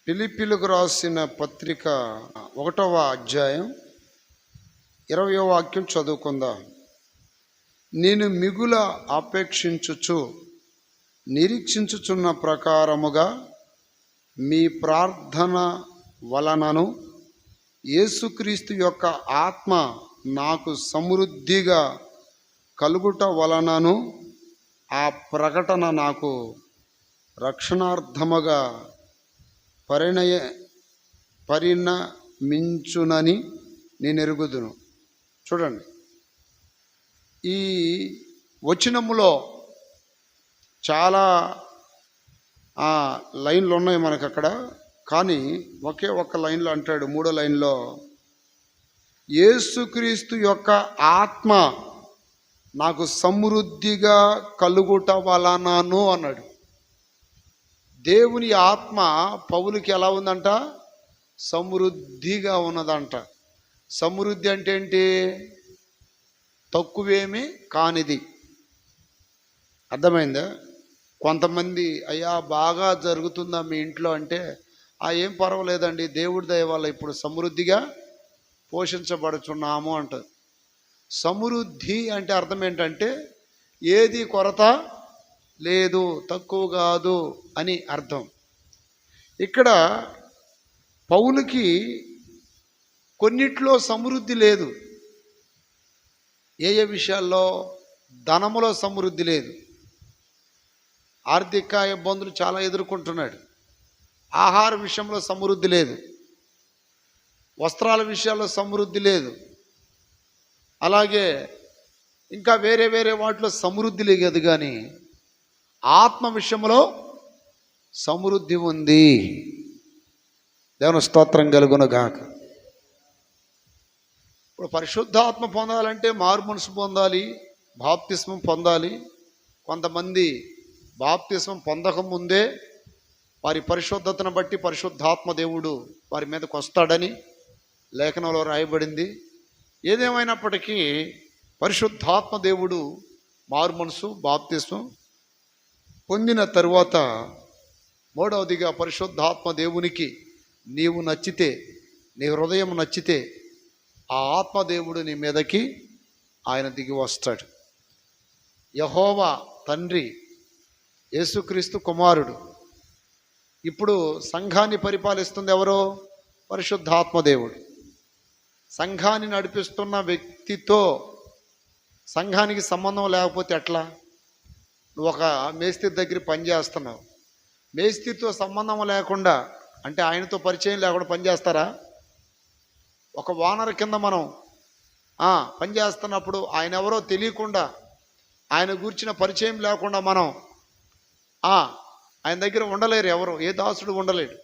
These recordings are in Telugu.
ఫిలిప్పీలకు రాసిన పత్రిక 1వ అధ్యాయం 20వ వాక్యం చదువుకుందాం. నేను మిగుల అపేక్షించుచు నిరీక్షించుచున్న ప్రకారముగా మీ ప్రార్థన వలనను యేసుక్రీస్తు యొక్క ఆత్మ నాకు సమృద్ధిగా కలుగుట వలనను ఆ ప్రకటన నాకు రక్షణార్థముగా పరిణమించునని నేను ఎరుగుదును. చూడండి, ఈ వచనములో చాలా లైన్లు ఉన్నాయి మనకు అక్కడ. కానీ ఒకే ఒక్క లైన్లో అంటాడు, 3వ లైన్లో యేసుక్రీస్తు యొక్క ఆత్మ నాకు సమృద్ధిగా కలుగుట వలనను అన్నాడు. దేవుని ఆత్మ పౌలుకి ఎలా ఉందంట? సమృద్ధిగా ఉన్నదంట. సమృద్ధి అంటే ఏంటి? తక్కువేమీ కానిది. అర్థమైందా? కొంతమంది అయ్యా బాగా జరుగుతుందా మీ ఇంట్లో అంటే, ఏం పర్వాలేదండి, దేవుడి దయ వల్ల ఇప్పుడు సమృద్ధిగా పోషించబడుచున్నాము అంటారు. సమృద్ధి అంటే అర్థం ఏంటంటే ఏది కొరత లేదు, తక్కువ కాదు అని అర్థం. ఇక్కడ పౌలుకి కొన్నిట్లో సమృద్ధి లేదు. ఏ విషయాల్లో? ధనములో సమృద్ధి లేదు. ఆర్థిక ఇబ్బందులు చాలా ఎదుర్కొంటున్నాడు. ఆహార విషయంలో సమృద్ధి లేదు. వస్త్రాల విషయాల్లో సమృద్ధి లేదు. అలాగే ఇంకా వేరే వేరే వాటిలో సమృద్ధి లేదు. కానీ ఆత్మ విషయంలో సమృద్ధి ఉంది. దేవుని స్తోత్రం కలుగును గాక. ఇప్పుడు పరిశుద్ధాత్మ పొందాలంటే మారు మనసు పొందాలి, బాప్తిస్మం పొందాలి. కొంతమంది బాప్తిస్మం పొందకముందే వారి పరిశుద్ధతను బట్టి పరిశుద్ధాత్మ దేవుడు వారి మీదకి వస్తాడని లేఖనంలో రాయబడింది. ఏదేమైనప్పటికీ పరిశుద్ధాత్మ దేవుడు మారు మనసు బాప్తిస్మం పొందిన తరువాత 3వదిగా పరిశుద్ధాత్మ దేవునికి నీవు నచ్చితే, నీ హృదయం నచ్చితే ఆ ఆత్మదేవుడు నీ మీదకి ఆయన దిగి వస్తాడు. యెహోవా తండ్రి, యేసుక్రీస్తు కుమారుడు. ఇప్పుడు సంఘాన్ని పరిపాలిస్తుంది ఎవరో? పరిశుద్ధాత్మ దేవుడు. సంఘాన్ని నడిపిస్తున్న వ్యక్తితో సంఘానికి సంబంధం లేకపోతే ఎట్లా? నువ్వు ఒక మేస్త్రి దగ్గర పనిచేస్తున్నావు, మేస్త్రితో సంబంధం లేకుండా, అంటే ఆయనతో పరిచయం లేకుండా పనిచేస్తారా? ఒక ఓనర్ కింద మనం పనిచేస్తున్నప్పుడు ఆయన ఎవరో తెలియకుండా, ఆయన గురించిన పరిచయం లేకుండా మనం ఆయన దగ్గర ఉండలేరు. ఎవరు, ఏ దాసుడు ఉండలేడు.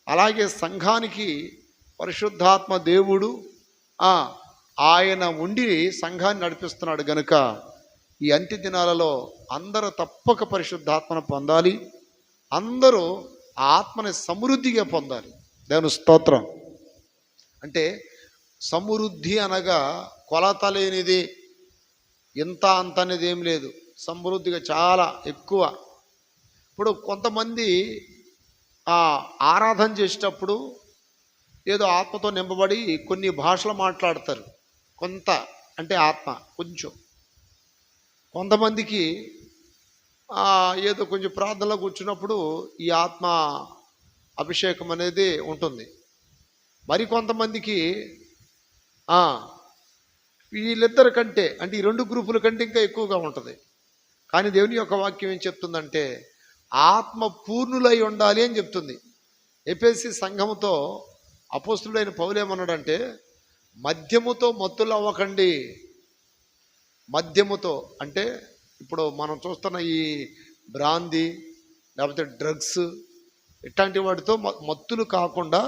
అలాగే సంఘానికి పరిశుద్ధాత్మ దేవుడు ఆయన ఉండి సంఘాన్ని నడిపిస్తున్నాడు. గనుక ఈ అంత్య దినాలలో అందరూ తప్పక పరిశుద్ధాత్మను పొందాలి. అందరూ ఆ ఆత్మని సమృద్ధిగా పొందాలి. దేవుని స్తోత్రం. అంటే సమృద్ధి అనగా కొలత లేనిది, ఇంత అంత అనేది ఏం లేదు. సమృద్ధిగా చాలా ఎక్కువ. ఇప్పుడు కొంతమంది ఆరాధన చేసేటప్పుడు ఏదో ఆత్మతో నింపబడి కొన్ని భాషలు మాట్లాడతారు. కొంత అంటే ఆత్మ కొంచెం. కొంతమందికి ఏదో కొంచెం ప్రార్థనలో కూర్చున్నప్పుడు ఈ ఆత్మ అభిషేకం అనేది ఉంటుంది. మరి కొంతమందికి వీళ్ళిద్దరి కంటే, అంటే ఈ 2 గ్రూపుల కంటే ఇంకా ఎక్కువగా ఉంటుంది. కానీ దేవుని యొక్క వాక్యం ఏం చెప్తుందంటే ఆత్మ పూర్ణులై ఉండాలి అని చెప్తుంది. ఎఫెసీ సంఘముతో అపోస్తులుడైన పౌలు ఏమన్నాడంటే, మద్యముతో మత్తులు అవ్వకండి. మద్యముతో అంటే ఇప్పుడు మనం చూస్తున్న ఈ బ్రాందీ లేకపోతే డ్రగ్స్ ఇట్లాంటి వాటితో మత్తులు కాకుండా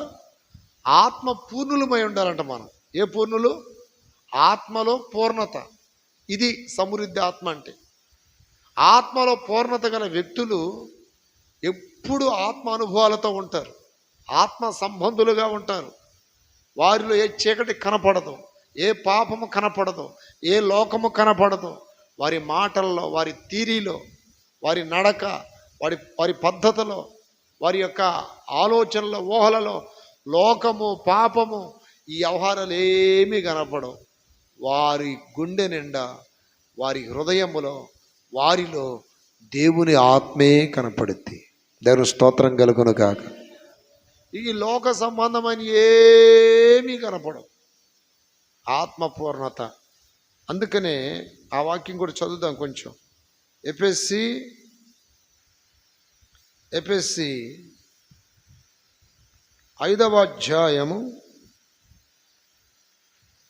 ఆత్మ పూర్ణులమై ఉండాలంట మనం. ఏ పూర్ణులు? ఆత్మలో పూర్ణత. ఇది సమృద్ధి ఆత్మ అంటే. ఆత్మలో పూర్ణత గల వ్యక్తులు ఎప్పుడు ఆత్మ అనుభవాలతో ఉంటారు, ఆత్మ సంబంధులుగా ఉంటారు. వారిలో ఏ చీకటి కనపడదు, ఏ పాపము కనపడదు, ఏ లోకము కనపడదు. వారి మాటల్లో, వారి తీరిలో, వారి నడక, వారి పద్ధతిలో వారి యొక్క ఆలోచనల ఊహలలో లోకము, పాపము, ఈ వ్యవహారాలు ఏమీ కనపడవు. వారి గుండె నిండా, వారి హృదయములో, వారిలో దేవుని ఆత్మే కనపడుద్ది. దేవుని స్తోత్రం కలుగును గాక. ఈ లోక సంబంధమైన ఏమీ కనపడవు. ఆత్మపూర్ణత. అందుకనే ఆ వాక్యం కూడా చదువుదాం కొంచెం. ఎఫెసీ 5వ అధ్యాయము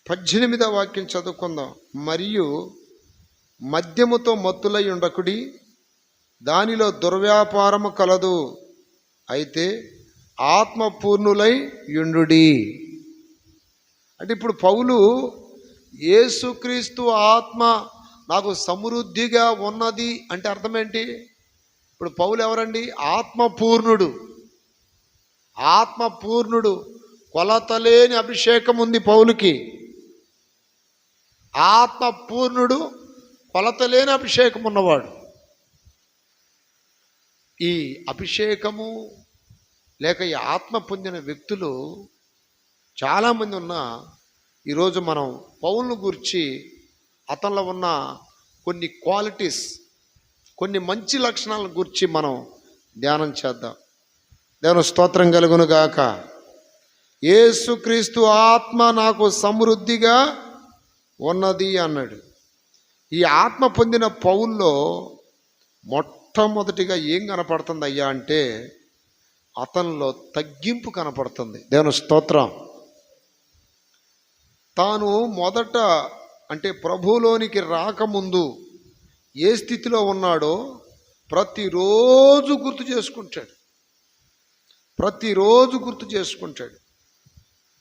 18వ వాక్యం చదువుకుందాం. మరియు మద్యముతో మత్తులై ఉండకుడి, దానిలో దుర్వ్యాపారము కలదు, అయితే ఆత్మపూర్ణులై యుండుడి. అంటే ఇప్పుడు పౌలు యేసుక్రీస్తు ఆత్మ నాకు సమృద్ధిగా ఉన్నది అంటే అర్థం ఏంటి? ఇప్పుడు పౌలు ఎవరండి? ఆత్మపూర్ణుడు. ఆత్మపూర్ణుడు. కొలతలేని అభిషేకం ఉంది పౌలుకి. ఆత్మపూర్ణుడు, కొలతలేని అభిషేకం ఉన్నవాడు. ఈ అభిషేకము లేక ఈ ఆత్మ పొందిన వ్యక్తులు చాలామంది ఉన్నా, ఈరోజు మనం పౌలును గురించి, అతనిలో ఉన్న కొన్ని క్వాలిటీస్, కొన్ని మంచి లక్షణాలను గురించి మనం ధ్యానం చేద్దాం. దేవుని స్తోత్రం కలుగును గాక. యేసుక్రీస్తు ఆత్మ నాకు సమృద్ధిగా ఉన్నది అన్నాడు. ఈ ఆత్మ పొందిన పౌల్లో మొట్టమొదటిగా ఏం కనపడుతుంది అయ్యా అంటే, అతనిలో తగ్గింపు కనపడుతుంది. దేవుని స్తోత్రం. తాను మొదట అంటే ప్రభువులోనికి రాకముందు ఏ స్థితిలో ఉన్నాడో ప్రతిరోజు గుర్తు చేసుకుంటాడు. ప్రతిరోజు గుర్తు చేసుకుంటాడు.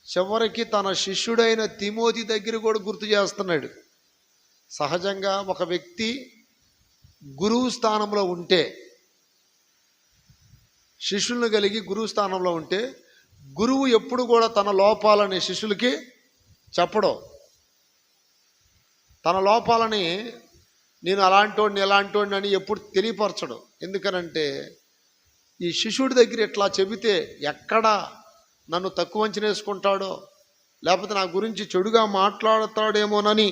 చివరికి తన శిష్యుడైన తిమోతి దగ్గర కూడా గుర్తు చేస్తున్నాడు. సహజంగా ఒక వ్యక్తి గురువు స్థానంలో ఉంటే, శిష్యులను కలిగి గురువు స్థానంలో ఉంటే, గురువు ఎప్పుడు కూడా తన లోపాలని శిష్యులకి చెప్పడం. తన లోపాలని నేను అలాంటోడిని ఎలాంటోడిని అని ఎప్పుడు తెలియపరచడు. ఎందుకనంటే ఈ శిష్యుడి దగ్గర ఇట్లా చెబితే ఎక్కడ నన్ను తక్కువ అంచనా వేసుకుంటాడో, లేకపోతే నా గురించి చెడుగా మాట్లాడతాడేమోనని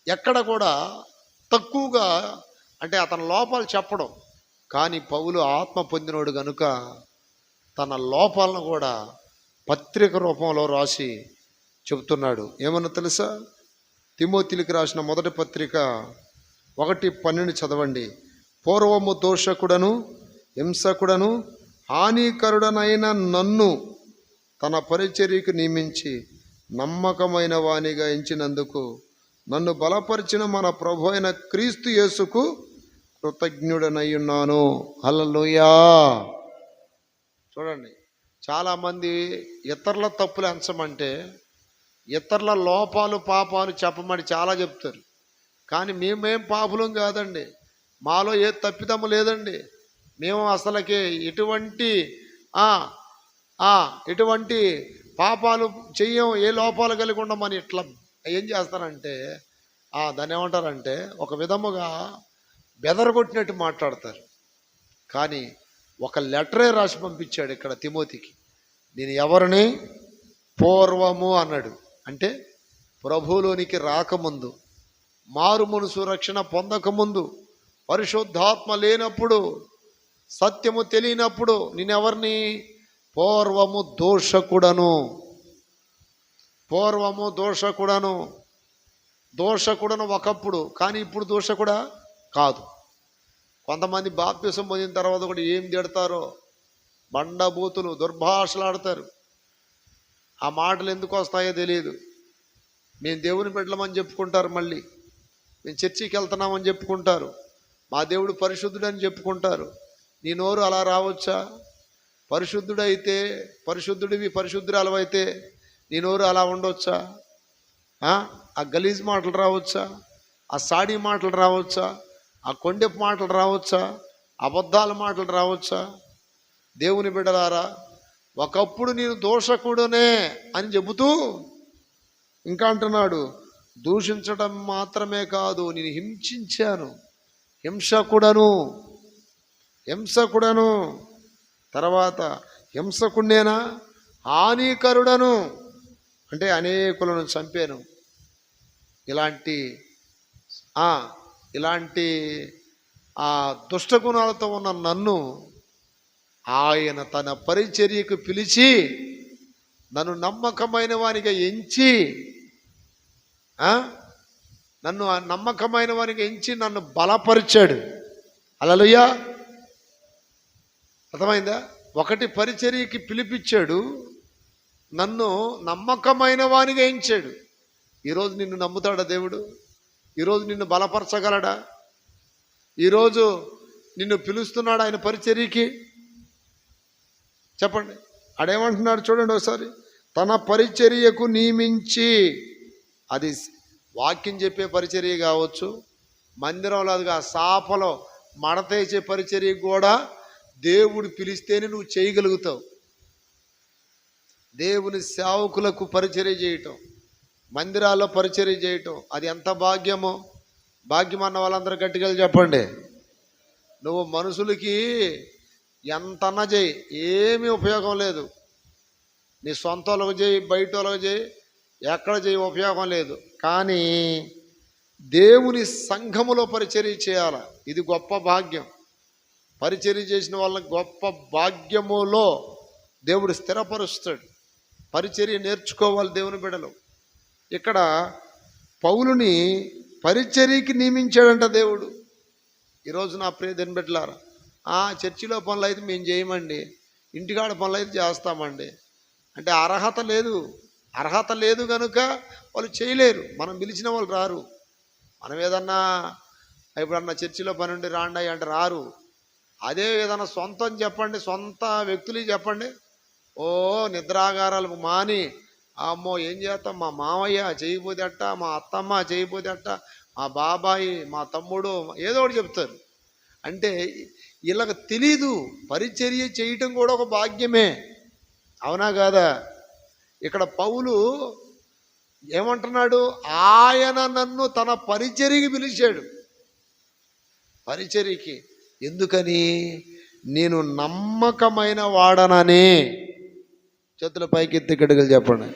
ఎక్కడ కూడా తక్కువగా అంటే అతని లోపాలు చెప్పడం. కానీ పౌలు ఆత్మ పొందినోడు కనుక తన లోపాలను కూడా పత్రిక రూపంలో రాసి చెబుతున్నాడు. ఏమన్నా తెలుసా? తిమోతికి రాసిన మొదటి పత్రిక 1:12 చదవండి. పూర్వము దోషకుడను, హింసకుడను, హానికరుడనైన నన్ను తన పరిచర్యకు నియమించి నమ్మకమైన వానిగా ఎంచినందుకు నన్ను బలపరిచిన మన ప్రభు అయిన క్రీస్తు యేసుకు కృతజ్ఞుడనై ఉన్నాను. హల్లెలూయా. చూడండి, చాలామంది ఇతరుల తప్పులు ఎంచమంటే, ఇతరుల లోపాలు పాపాలు చెప్పమని చాలా చెప్తారు. కానీ మేమేం పాపులం కాదండి, మాలో ఏ తప్పిదమ్ము లేదండి, మేము అసలుకి ఎటువంటి పాపాలు చెయ్యం, ఏ లోపాలు కలిగి ఉండమని ఇట్లా ఏం చేస్తారంటే దాన్ని ఏమంటారంటే ఒక విధముగా బెదరగొట్టినట్టు మాట్లాడతారు. కానీ ఒక లెటరే రాసి పంపించాడు ఇక్కడ తిమోతికి. నేను ఎవరిని? పూర్వము అన్నాడు. అంటే ప్రభువులోనికి రాకముందు, మారు మనసు రక్షణ పొందకముందు, పరిశుద్ధాత్మ లేనప్పుడు, సత్యము తెలియనప్పుడు నేనెవరిని? పూర్వము దోషకుడను. పూర్వము దోషకుడను. దోషకుడను ఒకప్పుడు, కానీ ఇప్పుడు దోషకుడా కాదు. కొంతమంది బాప్తిసం పొందిన తర్వాత కూడా ఏం తిడతారో, బండబూతులు, దుర్భాషలాడతారు. ఆ మాటలు ఎందుకు వస్తాయో తెలియదు. మేము దేవుని బిడ్డలమని చెప్పుకుంటారు, మళ్ళీ మేము చర్చికి వెళ్తున్నామని చెప్పుకుంటారు, మా దేవుడు పరిశుద్ధుడని చెప్పుకుంటారు. నీ నోరు అలా రావచ్చా? పరిశుద్ధుడైతే, పరిశుద్ధుడివి పరిశుద్ధురాలవైతే నీ నోరు అలా ఉండవచ్చా? ఆ గలీజ్ మాటలు రావచ్చా? ఆ సాడీ మాటలు రావచ్చా? ఆ కొండెపు మాటలు రావచ్చా? అబద్ధాల మాటలు రావచ్చా? దేవుని బిడ్డలారా, ఒకప్పుడు నేను దోషకుడునే అని చెబుతూ ఇంకా అంటున్నాడు, దూషించడం మాత్రమే కాదు, నేను హింసించాను, హింసకుడను. తర్వాత హింసకుణ్ణేనా, హానికరుడను అంటే అనేకులను చంపాను. ఇలాంటి ఇలాంటి దుష్టగుణాలతో ఉన్న నన్ను ఆయన తన పరిచర్యకు పిలిచి నన్ను నమ్మకమైన వానిగా ఎంచి నన్ను బలపరిచాడు. హల్లెలూయా. అర్థమైందా? ఒకటి, పరిచర్యకి పిలిపించాడు, నన్ను నమ్మకమైన వానిగా ఎంచాడు. ఈరోజు నిన్ను నమ్ముతాడా దేవుడు? ఈరోజు నిన్ను బలపరచగలడా? ఈరోజు నిన్ను పిలుస్తున్నాడు ఆయన పరిచర్యకి? చెప్పండి. ఆడేమంటున్నాడు చూడండి ఒకసారి. తన పరిచర్యకు నియమించి, అది వాక్యం చెప్పే పరిచర్య కావచ్చు, మందిరంలో అదిగా సాపలో మడతేసే పరిచర్య కూడా దేవుడు పిలిస్తేనే నువ్వు చేయగలుగుతావు. దేవుని సేవకులకు పరిచర్య చేయటం, మందిరాల్లో పరిచర్య చేయటం, అది ఎంత భాగ్యమో. భాగ్యం అన్న వాళ్ళందరూ గట్టిగా చెప్పండి. నువ్వు మనుషులకి ఎంతన్నా చేయి, ఏమీ ఉపయోగం లేదు. నీ సొంత వాళ్ళకు చేయి, బయట వాళ్ళకు చేయి, ఎక్కడ చేయి, ఉపయోగం లేదు. కానీ దేవుని సంఘములో పరిచర్య చేయాల, ఇది గొప్ప భాగ్యం. పరిచర్య చేసిన వాళ్ళని గొప్ప భాగ్యములో దేవుడు స్థిరపరుస్తాడు. పరిచర్య నేర్చుకోవాలి దేవుని బిడ్డలు. ఇక్కడ పౌలుని పరిచర్యకి నియమించాడంట దేవుడు. ఈరోజు నా ప్రియ దేవుని బిడ్డలారా, చర్చిలో పనులు అయితే మేము చేయమండి, ఇంటికాడ పనులు అయితే చేస్తామండి అంటే అర్హత లేదు కనుక వాళ్ళు చేయలేరు. మనం పిలిచిన వాళ్ళు రారు. మనం ఏదన్నా ఎప్పుడన్నా చర్చిలో పని ఉండి రాండి అంటే రారు. అదే ఏదన్నా సొంతం చెప్పండి, సొంత వ్యక్తులు చెప్పండి, నిద్రాగారాలకు మాని అమ్మో ఏం చేస్తాం, మా మామయ్య చేయకపోతే అట్ట, మా అత్తమ్మ చేయకపోతే అట్ట, మా బాబాయి, మా తమ్ముడు ఏదో ఒకటి చెప్తారు. అంటే వీళ్ళకి తెలీదు పరిచర్య చేయటం కూడా ఒక భాగ్యమే. అవునా కాదా? ఇక్కడ పౌలు ఏమంటున్నాడు? ఆయన నన్ను తన పరిచర్యకి పిలిచాడు. పరిచర్యకి ఎందుకని? నేను నమ్మకమైన వాడనని. చేతుల పైకెత్తి గడిగలు చెప్పండి.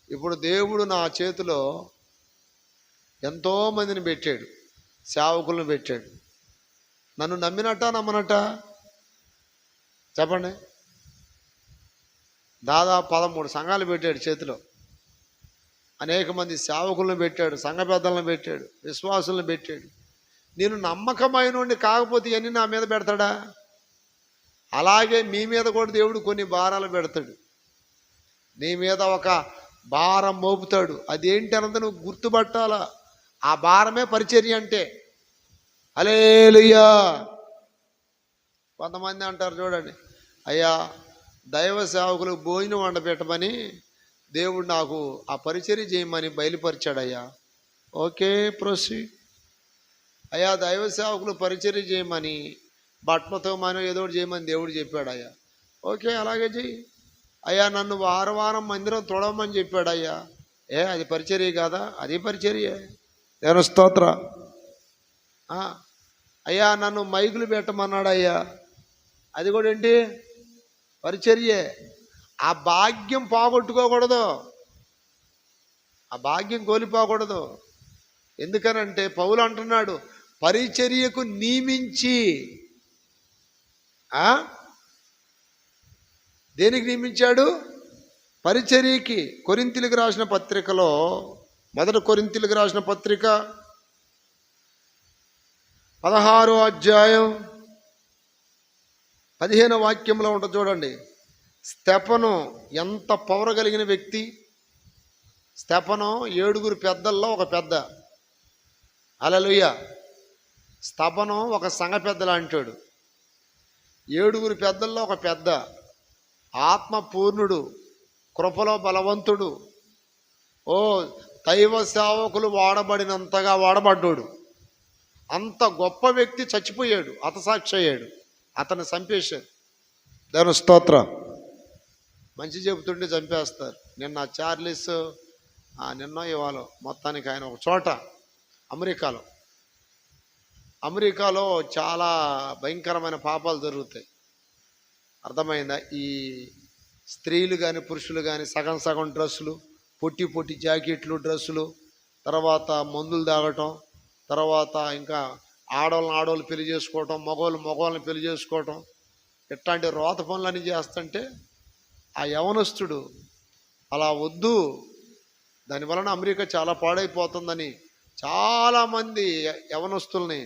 ఇప్పుడు దేవుడు నా చేతిలో ఎంతోమందిని పెట్టాడు, సేవకులను పెట్టాడు. నన్ను నమ్మినట్ట నమ్మనట్ట చెప్పండి. దాదాపు 13 సంఘాలు పెట్టాడు చేతిలో. అనేక మంది సేవకులను పెట్టాడు, సంఘ పెద్దలను పెట్టాడు, విశ్వాసులను పెట్టాడు. నేను నమ్మకమైన కాకపోతే ఇవన్నీ నా మీద పెడతాడా? అలాగే మీ మీద కూడా దేవుడు కొన్ని భారాలు పెడతాడు. నీ మీద ఒక భారం మోపుతాడు. అదేంటి అన్నది నువ్వు గుర్తుపట్టాలా. ఆ భారమే పరిచర్య అంటే. హల్లెలూయా. కొంతమంది అంటారు చూడండి, అయ్యా దైవ సేవకులకు భోజనం వండపెట్టమని దేవుడు నాకు ఆ పరిచర్య చేయమని బయలుపరిచాడయ్యా. Okay, proceed. అయ్యా దైవ సేవకులు పరిచర్య చేయమని, బట్టలతో మనం ఏదో ఒకటి చేయమని దేవుడు చెప్పాడయ్యా. ఓకే, అలాగే చెయ్యి. అయ్యా నన్ను వారం మందిరం తొడవమని చెప్పాడయ్యా. అది పరిచర్య కాదా? అది పరిచర్యే. నేను స్తోత్ర. అయ్యా నన్ను మైకులు పెట్టమన్నాడు అయ్యా, అది కూడా ఏంటి? పరిచర్యే. ఆ భాగ్యం పోగొట్టుకోకూడదు, ఆ భాగ్యం కోల్పోకూడదు. ఎందుకనంటే పౌలు అంటున్నాడు పరిచర్యకు నియమించి. దేనికి నియమించాడు? పరిచర్యకి. కొరింథీయులకు రాసిన పత్రికలో, మొదటి కొరింథీయులకు రాసిన పత్రిక 16వ అధ్యాయం 15వ వాక్యంలో ఉంటుంది చూడండి. స్తెఫను ఎంత పవర్ కలిగిన వ్యక్తి. స్తెఫను 7 పెద్దల్లో ఒక పెద్ద. హల్లెలూయా. స్తెఫను ఒక సంఘ పెద్దలా అంటాడు. 7 పెద్దల్లో ఒక పెద్ద. ఆత్మపూర్ణుడు, కృపలో బలవంతుడు, దైవ సేవకులు వాడబడినంతగా వాడబడ్డాడు. అంత గొప్ప వ్యక్తి చచ్చిపోయాడు, హతసాక్షి అయ్యాడు. అతను చంపేశారు. దాని స్తోత్రం. మంచి చెబుతుంటే చంపేస్తారు. నిన్న చార్లిస్ నిన్న ఇవాళ మొత్తానికి ఆయన ఒక చోట అమెరికాలో చాలా భయంకరమైన పాపాలు జరుగుతాయి. అర్థమైందా? ఈ స్త్రీలు కానీ పురుషులు కానీ సగం సగం డ్రెస్సులు, పొట్టి పొట్టి జాకెట్లు డ్రెస్సులు, తర్వాత మందులు తాగటం, తర్వాత ఇంకా ఆడవాళ్ళని పెళ్లి చేసుకోవటం, మగవాళ్ళని పెళ్లి చేసుకోవటం, ఇట్లాంటి రోత పనులన్నీ చేస్తుంటే ఆ యవనస్తుడు అలా వద్దు, దానివలన అమెరికా చాలా పాడైపోతుందని చాలామంది యవనస్తుల్ని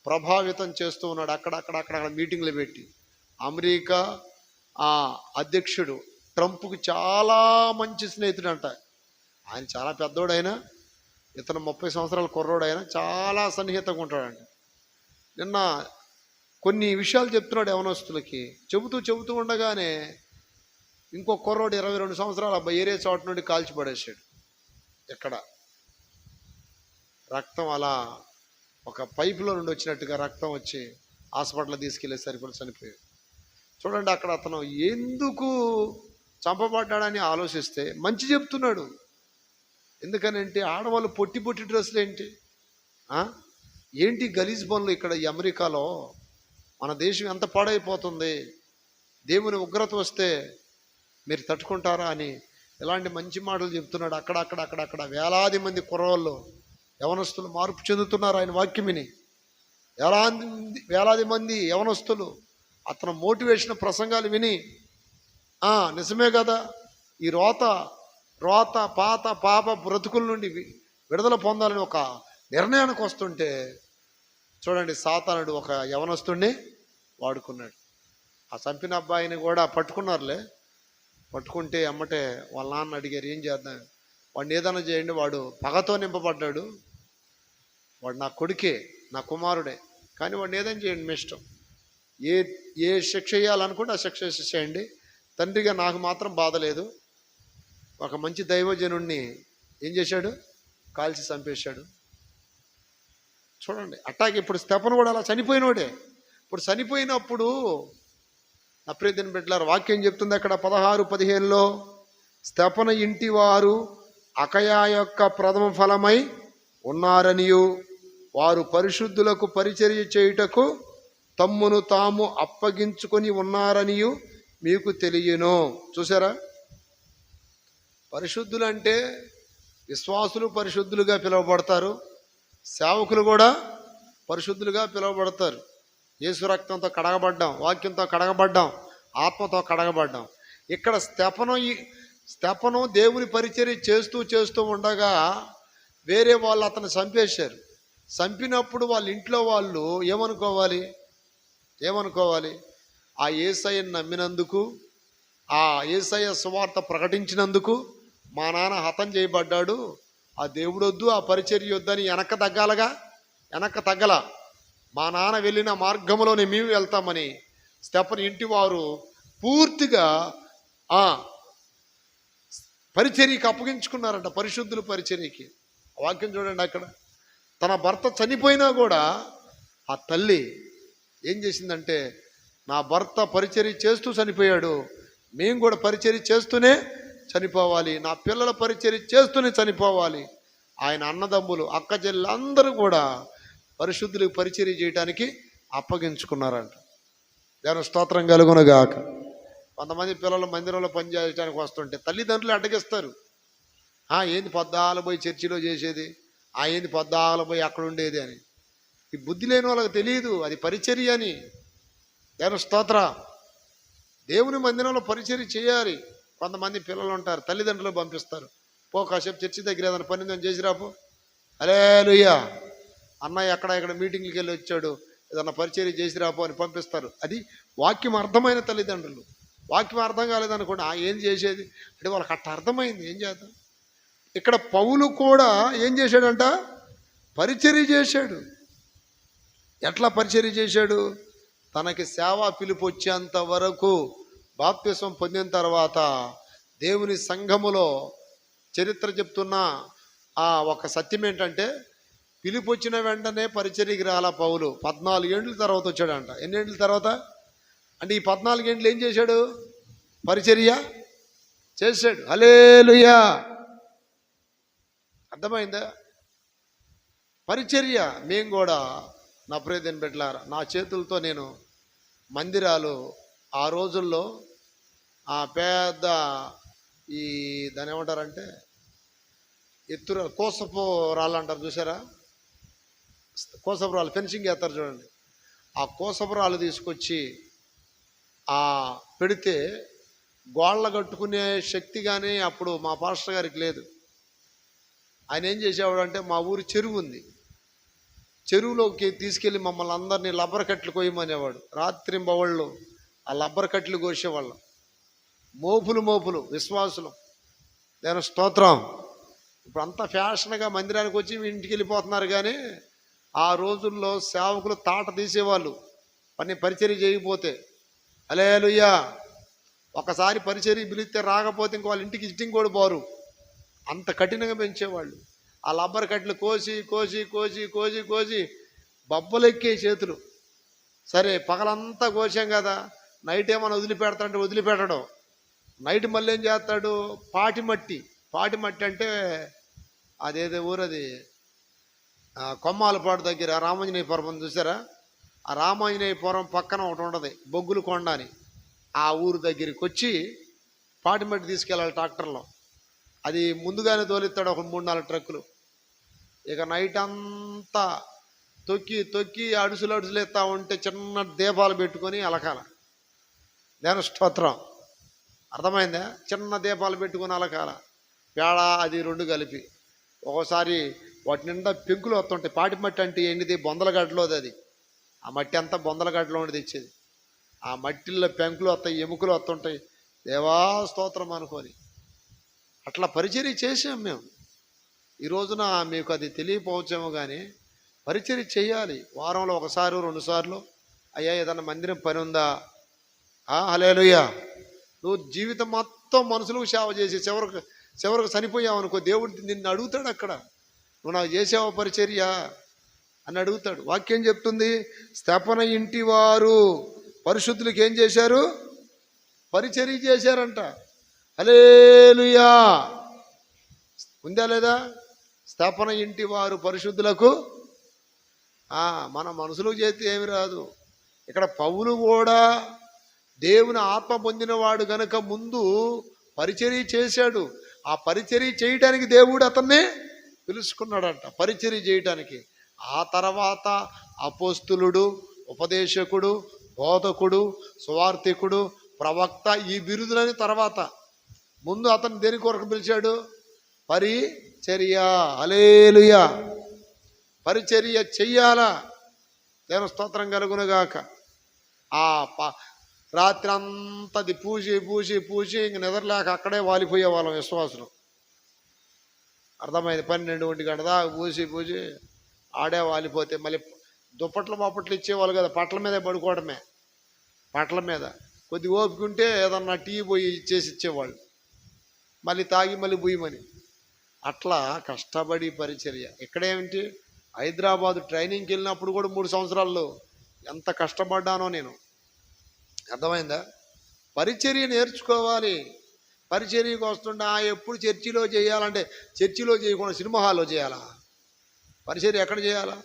ప్రభావితం చేస్తూ ఉన్నాడు. అక్కడక్కడ మీటింగ్లు పెట్టి. అమెరికా అధ్యక్షుడు ట్రంప్కి చాలా మంచి స్నేహితుడు అంట. ఆయన చాలా పెద్దోడైనా, ఇతను 30 సంవత్సరాల కుర్రోడైనా చాలా సన్నిహితంగా ఉంటాడంట. నిన్న కొన్ని విషయాలు చెప్తున్నాడు యవనస్తులకి. చెబుతూ ఉండగానే ఇంకో కుర్రోడు 22 సంవత్సరాల అబ్బాయి ఏరే చోట నుండి కాల్చి పడేసాడు. ఎక్కడ రక్తం అలా ఒక పైపులో నుండి వచ్చినట్టుగా రక్తం వచ్చి హాస్పిటల్ తీసుకెళ్ళి సరిపడి చనిపోయాడు. చూడండి, అక్కడ అతను ఎందుకు చంపబడ్డాడని ఆలోచిస్తే మంచి చెప్తున్నాడు. ఎందుకనంటే ఆడవాళ్ళు పొట్టి పొట్టి డ్రెస్సులు ఏంటి గలీజ్ పనులు ఇక్కడ ఈ అమెరికాలో. మన దేశం ఎంత పాడైపోతుంది, దేవుని ఉగ్రత వస్తే మీరు తట్టుకుంటారా అని ఇలాంటి మంచి మాటలు చెప్తున్నాడు. అక్కడక్కడ వేలాది మంది కుర్రోళ్ళు యవనస్తులు మార్పు చెందుతున్నారు ఆయన వాక్యం విని. వేలాది మంది యవనస్తులు అతను మోటివేషన్ ప్రసంగాలు విని నిజమే కదా, ఈ రోత పాప బ్రతుకుల నుండి విడుదల పొందాలని ఒక నిర్ణయానికి వస్తుంటే చూడండి, సాతానుడు ఒక యవనస్తుడిని వాడుకున్నాడు. ఆ చంపిన అబ్బాయిని కూడా పట్టుకున్నారులే. పట్టుకుంటే అమ్మటే వాళ్ళ నాన్న అడిగారు, ఏం చేద్దాం, వాడిని ఏదైనా చేయండి, వాడు పగతో నింపబడ్డాడు, వాడు నా కొడుకే, నా కుమారుడే, కానీ వాడిని ఏదైనా చేయండి, మీ ఇష్టం, ఏ శిక్ష చేయాలనుకుంటే ఆ శిక్ష చేయండి, తండ్రిగా నాకు మాత్రం బాధ లేదు. ఒక మంచి దైవజనుణ్ణి ఏం చేశాడు, కాల్చి చంపేశాడు. చూడండి, అట్టాగే ఇప్పుడు స్తెఫను కూడా అలా చనిపోయినోడే. ఇప్పుడు చనిపోయినప్పుడు నా ప్రియమైన బిడ్డలారా వాక్యం చెప్తుంది అక్కడ 16-15లో, స్తెఫను ఇంటి వారు అకయా యొక్క ప్రథమ ఫలమై ఉన్నారనియు వారు పరిశుద్ధులకు పరిచర్య చేయుటకు తమ్మును తాము అప్పగించుకొని ఉన్నారనియు మీకు తెలియను. చూసారా, పరిశుద్ధులు అంటే విశ్వాసులు పరిశుద్ధులుగా పిలువబడతారు, సేవకులు కూడా పరిశుద్ధులుగా పిలువబడతారు. యేసు రక్తంతో కడగబడ్డాం, వాక్యంతో కడగబడ్డాం, ఆత్మతో కడగబడ్డాం. ఇక్కడ స్తెఫను దేవుని పరిచర్య చేస్తూ ఉండగా వేరే వాళ్ళు అతను చంపేశారు. చంపినప్పుడు వాళ్ళ ఇంట్లో వాళ్ళు ఏమనుకోవాలి, ఆ యేసయ్యను నమ్మినందుకు, ఆ యేసయ్య సువార్త ప్రకటించినందుకు మా నాన్న హతం చేయబడ్డాడు, ఆ దేవుడు వద్దు, ఆ పరిచర్య వద్దని వెనక్కి తగ్గల, మా నాన్న వెళ్ళిన మార్గంలోనే మేము వెళ్తామని స్తెఫను ఇంటి వారు పూర్తిగా పరిచర్యకి అప్పగించుకున్నారంట, పరిశుద్ధుల పరిచర్యకి. వాక్యం చూడండి, అక్కడ తన భర్త చనిపోయినా కూడా ఆ తల్లి ఏం చేసిందంటే, నా భర్త పరిచర్య చేస్తూ చనిపోయాడు, మేము కూడా పరిచర్య చేస్తూనే చనిపోవాలి, నా పిల్లల పరిచర్య చేస్తూనే చనిపోవాలి. ఆయన అన్నదమ్ములు అక్క చెల్లెలు అందరూ కూడా పరిశుద్ధులకు పరిచర్య చేయడానికి అప్పగించుకున్నారంట. దేవుని స్తోత్రం కలుగునుగాక. కొంతమంది పిల్లలు మందిరంలో పనిచేయడానికి వస్తుంటే తల్లిదండ్రులు అడ్డగిస్తారు. ఏంది పొద్దాలు పోయి చర్చిలో చేసేది, ఏంది పొద్దాలు పోయి అక్కడ ఉండేది అని. ఈ బుద్ధి లేని వాళ్ళకి తెలియదు అది పరిచర్య అని. దేవుని స్తోత్ర. దేవుని మందిరంలో పరిచర్య చేయాలి. కొంతమంది పిల్లలు ఉంటారు, తల్లిదండ్రులు పంపిస్తారు, పో కాసేపు చర్చి దగ్గర ఏదైనా పని ఉందని చేసి రాపో, హల్లెలూయా, అన్నయ్య ఇక్కడ మీటింగ్కి వెళ్ళి వచ్చాడు, ఏదన్నా పరిచర్య చేసి రాపో అని పంపిస్తారు. అది వాక్యం అర్థమైన తల్లిదండ్రులు. వాక్యం అర్థం కాలేదనుకోండి, ఏం చేసేది అంటే వాళ్ళకి అట్ట అర్థమైంది, ఏం చేద్దాం. ఇక్కడ పౌలు కూడా ఏం చేశాడంట, పరిచర్య చేశాడు. ఎట్లా పరిచర్య చేశాడు, తనకి సేవా పిలుపు వచ్చేంత వరకు, బాప్తిసం పొందిన తర్వాత దేవుని సంఘములో చరిత్ర చెప్తున్న ఒక సత్యం ఏంటంటే, పిలుపు వచ్చిన వెంటనే పరిచర్యకి రాలా పౌలు. 14 ఏళ్ళ తర్వాత వచ్చాడంట. ఎన్ని ఏళ్ళ తర్వాత అంటే ఈ 14 ఏళ్ళు ఏం చేశాడు, పరిచర్య చేశాడు. హల్లెలూయా, అర్థమైందా? పరిచర్య. మేము కూడా నా ప్రియమైన బిడ్డలారా, నా చేతులతో నేను మందిరాలు ఆ రోజుల్లో ఆ పెద్ద ఈ దాని ఏమంటారంటే ఎత్తుర కోసపు రాళ్ళు అంటారు చూసారా, కోసపు రాళ్ళు ఫెన్సింగ్ వేస్తారు చూడండి, ఆ కోసపు రాళ్ళు తీసుకొచ్చి ఆ పెడితే గోళ్ళ కట్టుకునే శక్తి కానీ అప్పుడు మా పాస్టర్ గారికి లేదు. ఆయన ఏం చేసేవాడు అంటే, మా ఊరి చెరువు ఉంది, చెరువులోకి తీసుకెళ్ళి మమ్మల్ని అందరినీ లబ్బర్ కట్లు కోయమనేవాడు. రాత్రింబవళ్ళు ఆ లబ్బర్ కట్లు కోసేవాళ్ళం. మోపులు విశ్వాసులు. నేను స్తోత్రం. ఇప్పుడు అంతా ఫ్యాషన్గా మందిరానికి వచ్చి ఇంటికి వెళ్ళిపోతున్నారు. కానీ ఆ రోజుల్లో సేవకులు తాట తీసేవాళ్ళు పరిచర్య చేయకపోతే. హల్లెలూయా. ఒకసారి పరిచర్య పిలిస్తే రాకపోతే ఇంక వాళ్ళ ఇంటికి ఇష్టింగ్ కూడా పోరు, అంత కఠినంగా పెంచేవాళ్ళు. ఆ లబ్బర్ కట్లు కోసి కోసి కోసి కోసి కోసి బొబ్బలెక్కే చేతులు. సరే పగలంతా కోసాం కదా, నైట్ ఏమైనా వదిలిపెడతాడంటే వదిలిపెట్టడం. నైట్ మళ్ళీ ఏం చేస్తాడు, పాటి మట్టి అంటే అదేదో ఊరది కొమ్మాలపాడు దగ్గర రామాంజనేయపురం చూసారా, ఆ రామాంజనేయపురం పక్కన ఒకటి ఉంటుంది బొగ్గులు కొండ అని, ఆ ఊరు దగ్గరికి వచ్చి పాటి మట్టి తీసుకెళ్ళాలి ట్రాక్టర్లో. అది ముందుగానే తోలిస్తాడు ఒక 3-4 ట్రక్కులు. ఇక నైట్ అంతా తొక్కి తొక్కి అడుసులు ఎత్తా ఉంటే చిన్న దీపాలు పెట్టుకొని అలకాల. నేను స్తోత్రం. అర్థమైందా? చిన్న దీపాలు పెట్టుకొని అలకాల, పేడ అది 2 కలిపి. ఒక్కోసారి వాటి నిండా పెంకులు వస్తుంటాయి. పాటి మట్టి అంటే ఏంటిది, బొందలగడ్డలోది అది. ఆ మట్టి అంతా బొందలగడ్డలో తెచ్చేది. ఆ మట్టిల్లో పెంకులు వస్తాయి, ఎముకలు వస్తుంటాయి. దేవా స్తోత్రం అనుకొని అట్లా పరిచర్య చేసాం మేము. ఈ రోజున మీకు అది తెలియపోవచ్చేమో, కానీ పరిచర్య చేయాలి. వారంలో 1-2 సార్లు అయ్యా ఏదన్నా మందిరం పని ఉందా, హల్లెలూయా. నువ్వు జీవితం మొత్తం మనుషులకు సేవ చేసి చివరికి చనిపోయావు అనుకో, దేవుడు నిన్ను అడుగుతాడు అక్కడ, నువ్వు నాకు చేసావా పరిచర్య అని అడుగుతాడు. వాక్యం చెప్తుంది, స్తెఫను ఇంటి వారు పరిశుద్ధులకు ఏం చేశారు, పరిచర్య చేశారంట. హల్లెలూయా. ఉందా లేదా? స్తెఫను ఇంటి వారు పరిశుద్ధులకు. మన మనుషులకు చేస్తే ఏమి రాదు. ఇక్కడ పౌలు కూడా దేవుని ఆత్మ పొందినవాడు గనుక ముందు పరిచర్య చేశాడు. ఆ పరిచర్య చేయటానికి దేవుడు అతన్ని పిలుచుకున్నాడంట, పరిచర్య చేయటానికి. ఆ తర్వాత అపోస్తులుడు, ఉపదేశకుడు, బోధకుడు, సువార్థికుడు, ప్రవక్త, ఈ బిరుదులని తర్వాత. ముందు అతను దేని కొరకు పిలిచాడు, పరిచర్య. హల్లెలూయా. పరిచర్య చెయ్యాలా. దేవుని స్తోత్రం కలుగునుగాక. రాత్రి అంతది పూసి ఇంక నిద్రలేక అక్కడే వాలిపోయే వాళ్ళం విశ్వాసులు. అర్థమైంది? 12-1 గంట దాకా పూసి ఆడే వాలిపోతే మళ్ళీ దుప్పట్లు ఇచ్చేవాళ్ళు కదా, పట్ల మీదే పడుకోవడమే. పట్ల మీద కొద్ది ఓపిక ఉంటే ఏదన్నా టీ పోయి ఇచ్చేవాళ్ళు, మళ్ళీ తాగి మళ్ళీ బుయ్యమని. అట్లా కష్టపడి పరిచర్య. ఇక్కడేమిటి, హైదరాబాదు ట్రైనింగ్కి వెళ్ళినప్పుడు కూడా 3 సంవత్సరాల్లో ఎంత కష్టపడ్డానో నేను. అర్థమైందా? పరిచర్య నేర్చుకోవాలి. పరిచర్యకు వస్తుండే ఎప్పుడు చర్చిలో చేయాలంటే, చర్చిలో చేయకుండా సినిమా హాల్లో చేయాలా? పరిచర్య ఎక్కడ చేయాలా?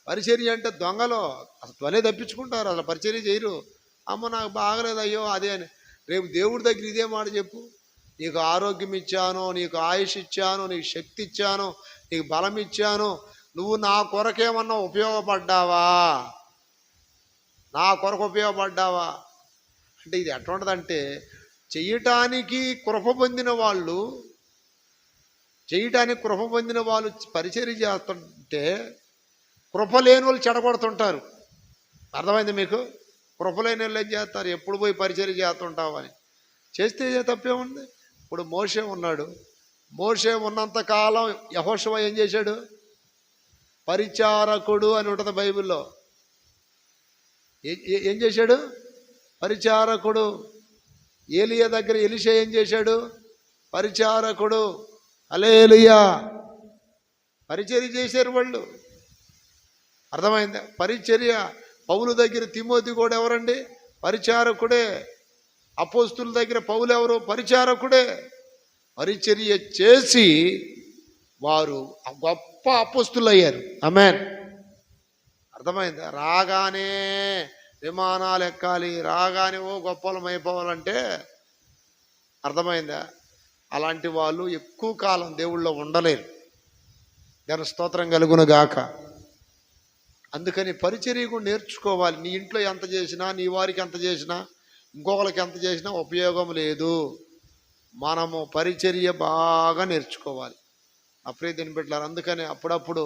పరిచర్య అంటే దొంగలో అసలు త్వనే తప్పించుకుంటారు, అసలు పరిచర్య చేయరు. అమ్మ నాకు బాగలేదు అయ్యో అదే అని. రేపు దేవుడి దగ్గర ఇదే మాట చెప్పు, నీకు ఆరోగ్యం ఇచ్చాను, నీకు ఆయుష్ ఇచ్చాను, నీకు శక్తి ఇచ్చాను, నీకు బలం ఇచ్చాను, నువ్వు నా కొరకేమన్నా ఉపయోగపడ్డావా, నా కొరకు ఉపయోగపడ్డావా అంటే ఇది ఎటువంటిదంటే, చేయటానికి కృప పొందిన వాళ్ళు పరిచర్య చేస్తుంటే కృప లేని వాళ్ళు చెడగొడుతుంటారు. అర్థమైంది మీకు? కృప లేని వాళ్ళు ఏం చేస్తారు, ఎప్పుడు పోయి పరిచర్య చేస్తుంటావని. చేస్తే తప్పేముంది? ఇప్పుడు మోషే ఉన్నాడు, మోషే ఉన్నంతకాలం యెహోషువ ఏం చేశాడు, పరిచారకుడు అని ఉంటుంది బైబిల్లో. ఏం చేశాడు, పరిచారకుడు. ఏలియా దగ్గర ఎలీషా ఏం చేశాడు, పరిచారకుడు. హల్లెలూయా. పరిచర్య చేశారు వాళ్ళు. అర్థమైందా? పరిచర్య. పౌలు దగ్గర తిమోతి కూడా ఎవరండి, పరిచారకుడే. అపోస్తుల దగ్గర పౌలు ఎవరు, పరిచారకుడే. పరిచర్య చేసి వారు గొప్ప అపోస్తులు అయ్యారు. ఆమేన్. అర్థమైందా? రాగానే విమానాలు ఎక్కాలి, రాగానే ఓ గొప్పలం అయిపోవాలంటే అర్థమైందా? అలాంటి వాళ్ళు ఎక్కువ కాలం దేవుళ్ళో ఉండలేరు. దాని స్తోత్రం కలుగును గాక. అందుకని పరిచర్య కూడా నేర్చుకోవాలి. నీ ఇంట్లో ఎంత చేసినా, నీ వారికి ఎంత చేసినా, ఇంకొకరికి ఎంత చేసినా ఉపయోగం లేదు. మనము పరిచర్య బాగా నేర్చుకోవాలి. అప్పుడే తినిపెట్టారు. అందుకని అప్పుడప్పుడు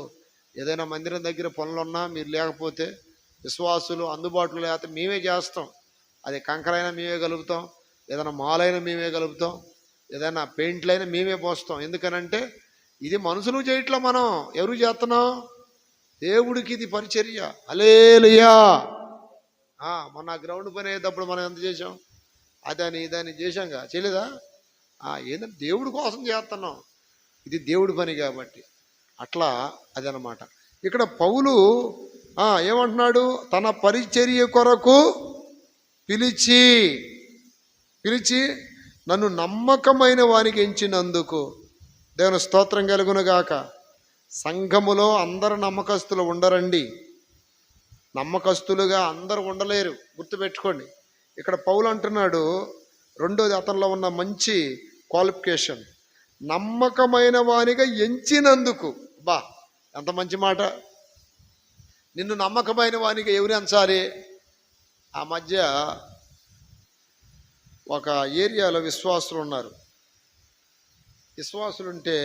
ఏదైనా మందిరం దగ్గర పనులున్నా మీరు లేకపోతే, విశ్వాసులు అందుబాటులో లేకపోతే మేమే చేస్తాం. అది కంకరైనా మేమే కలుపుతాం, ఏదైనా మాలైనా మేమే కలుపుతాం, ఏదైనా పెయింట్లైనా మేమే పోస్తాం. ఎందుకనంటే ఇది మనుషులు చేయట్లా, మనం ఎవరు చేస్తున్నాం? దేవుడికి ఇది పరిచర్య. హల్లెలూయా. మొన్న గ్రౌండ్ పని అయ్యేటప్పుడు మనం ఎంత చేసాం? అదని ఇదని చేశాంగా, చేయలేదా? ఏంటంటే దేవుడి కోసం చేస్తున్నాం, ఇది దేవుడి పని కాబట్టి. అట్లా అదనమాట. ఇక్కడ పౌలు ఏమంటున్నాడు? తన పరిచర్య కొరకు పిలిచి నన్ను నమ్మకమైన వానికి ఎంచినందుకు దేవుని స్తోత్రం కలుగునుగాక. సంఘములో అందరు నమ్మకస్తులు ఉండరండి. నమ్మకస్తులుగా అందరూ ఉండలేరు, గుర్తుపెట్టుకోండి. ఇక్కడ పౌలు అంటున్నాడు, రెండోది అతనిలో ఉన్న మంచి క్వాలిఫికేషన్, నమ్మకమైన వానిగా ఎంచినందుకు. ఎంత మంచి మాట! నిన్ను నమ్మకమైన వానిగా ఎవరు ఎంచాలి? ఆ మధ్య ఒక ఏరియాలో విశ్వాసులు ఉన్నారు. విశ్వాసులుంటే